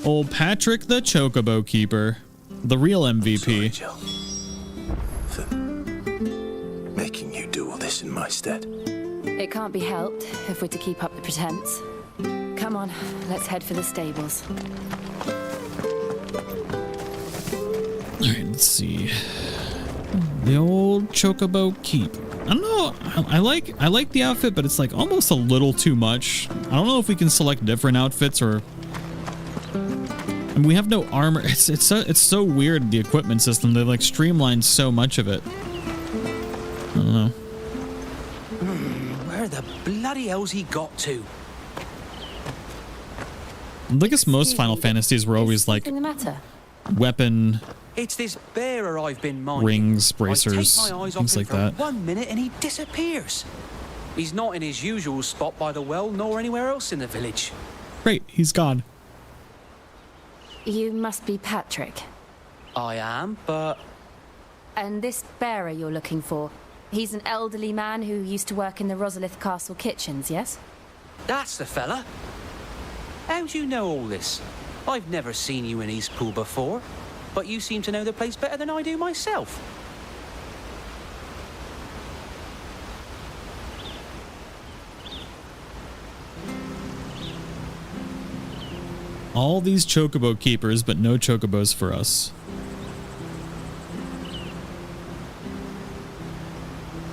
Old Patrick the Chocobo Keeper. The real MVP. Sorry, Jill. For making you do all this in my stead. It can't be helped if we're to keep up the pretense. Come on, let's head for the stables. Alright, let's see. The old Chocobo Keep. I don't know. I like the outfit, but it's like almost a little too much. I don't know if we can select different outfits or. And we have no armor. It's so weird, the equipment system. They like streamlined so much of it. I don't know. Where the bloody hell's he got to? I guess most Final Fantasies were always like What's the matter? Weapon. It's this bearer I've been minding. Rings, bracers, I take my eyes things off him like for that. 1 minute and he disappears. He's not in his usual spot by the well, nor anywhere else in the village. Great, he's gone. You must be Patrick. I am, but... And this bearer you're looking for, he's an elderly man who used to work in the Rosaria Castle kitchens, yes? That's the fella. How do you know all this? I've never seen you in Eastpool before, but you seem to know the place better than I do myself. All these Chocobo Keepers, but no Chocobos for us.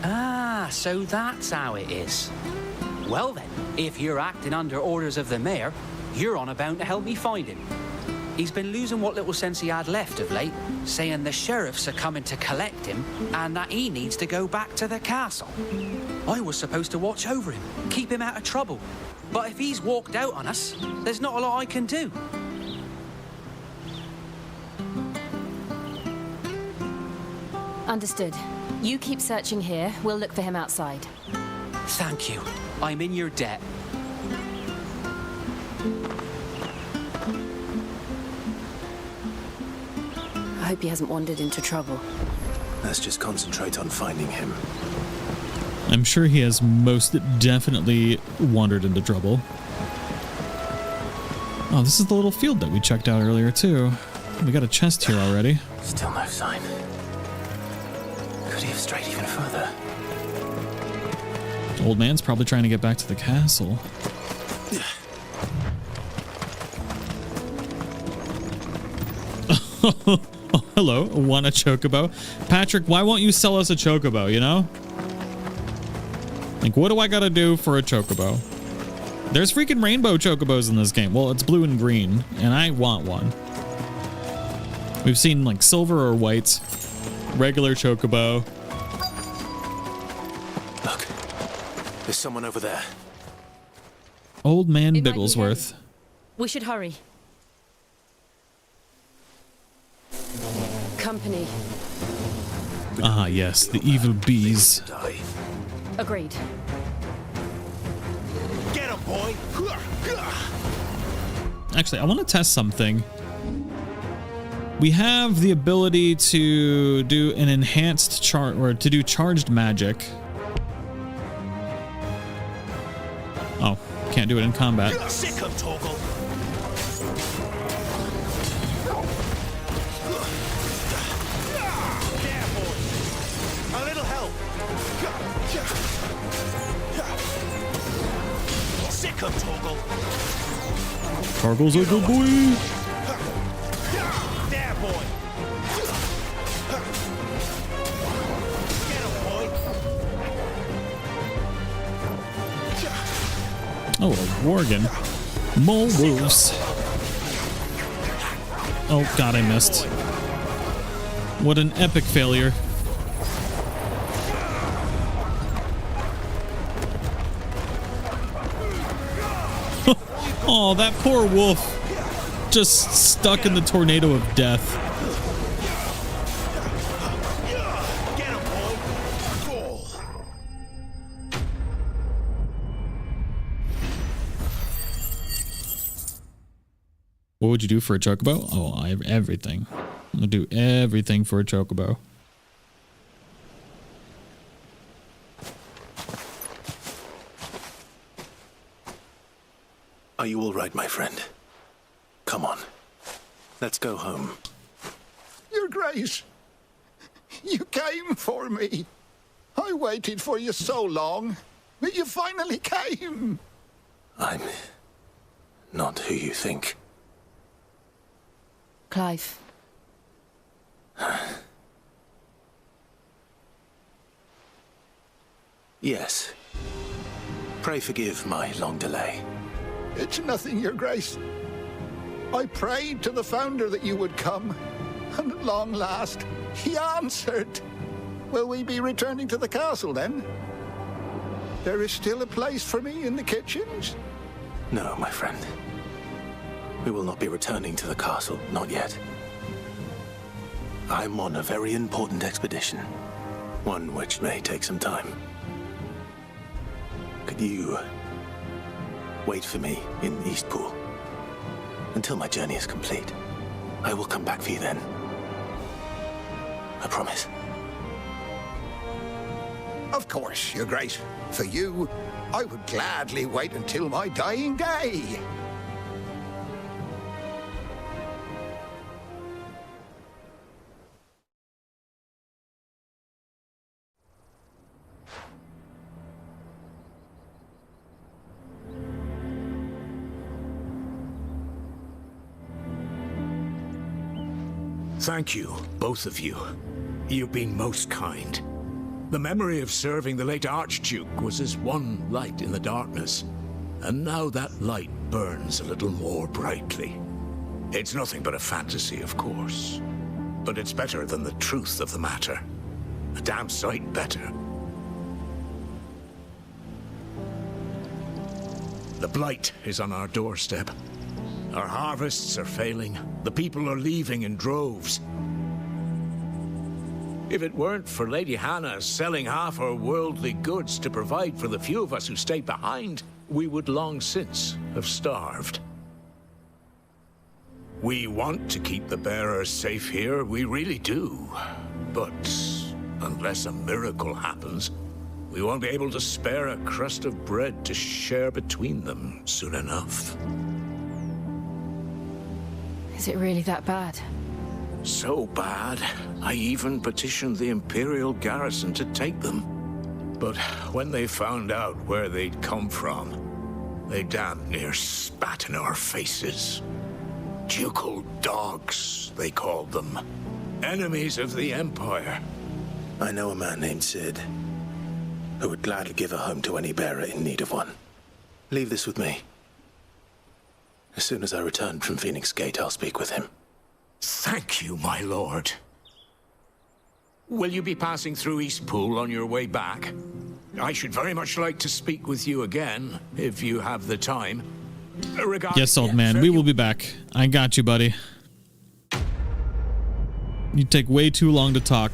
Ah, so that's how it is. Well then, if you're acting under orders of the mayor, you're on about to help me find him. He's been losing what little sense he had left of late, saying the sheriffs are coming to collect him and that he needs to go back to the castle. I was supposed to watch over him, keep him out of trouble. But if he's walked out on us, there's not a lot I can do. Understood. You keep searching here. We'll look for him outside. Thank you. I'm in your debt. I hope he hasn't wandered into trouble. Let's just concentrate on finding him. I'm sure he has most definitely wandered into trouble. Oh, this is the little field that we checked out earlier, too. We got a chest here already. Still no sign. Could he have strayed even further? Old man's probably trying to get back to the castle. Oh, hello. Want a chocobo? Patrick, why won't you sell us a chocobo, you know? Like, what do I gotta do for a chocobo? There's freaking rainbow chocobos in this game. Well, it's blue and green, and I want one. We've seen, like, silver or white. Regular chocobo. Look, there's someone over there. Old man Bigglesworth. We should hurry. Company. Ah, yes, the evil bees. Agreed. Get him, boy! Actually, I want to test something. We have the ability to do an enhanced chart or to do charged magic. Oh, can't do it in combat. Sick him, Torgal! There, boy! A little help! Sick him, Torgal! Torgal's a good boy. There, boy! Get him, boy! Oh, a Worgen. Mole wolves. Oh god, I missed. What an epic failure. Oh, that poor wolf. Just stuck in the tornado of death. What would you do for a chocobo? Oh, I have everything. I'll do everything for a chocobo. Are you all right, my friend? Come on. Let's go home. Your Grace, you came for me. I waited for you so long, but you finally came. I'm not who you think. Clive. Yes. Pray forgive my long delay. It's nothing, Your Grace. I prayed to the Founder that you would come, and at long last, he answered. Will we be returning to the castle, then? There is still a place for me in the kitchens? No, my friend. We will not be returning to the castle, not yet. I'm on a very important expedition, one which may take some time. Could you wait for me in Eastpool until my journey is complete? I will come back for you then. I promise. Of course, Your Grace. For you, I would gladly wait until my dying day. Thank you, both of you. You've been most kind. The memory of serving the late Archduke was as one light in the darkness, and now that light burns a little more brightly. It's nothing but a fantasy, of course, but it's better than the truth of the matter. A damn sight better. The blight is on our doorstep. Our harvests are failing. The people are leaving in droves. If it weren't for Lady Hannah selling half her worldly goods to provide for the few of us who stayed behind, we would long since have starved. We want to keep the bearers safe here, we really do. But unless a miracle happens, we won't be able to spare a crust of bread to share between them soon enough. Is it really that bad? So bad, I even petitioned the Imperial garrison to take them. But when they found out where they'd come from, they damn near spat in our faces. Ducal dogs, they called them. Enemies of the Empire. I know a man named Sid, who would gladly give a home to any bearer in need of one. Leave this with me. As soon as I return from Phoenix Gate, I'll speak with him. Thank you, my lord. Will you be passing through Eastpool on your way back? I should very much like to speak with you again, if you have the time. Yes, old man, we will be back. I got you, buddy. You take way too long to talk.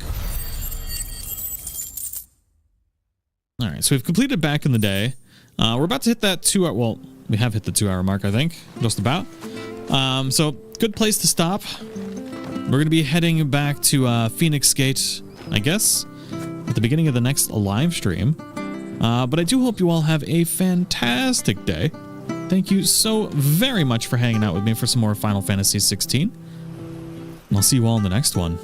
All right, so we've completed Back in the Day. We're about to hit that 2 hour, well, we have hit the 2 hour mark, I think, just about. So good place to stop. We're going to be heading back to Phoenix Gate, I guess, at the beginning of the next live stream. But I do hope you all have a fantastic day. Thank you so very much for hanging out with me for some more Final Fantasy 16. And I'll see you all in the next one.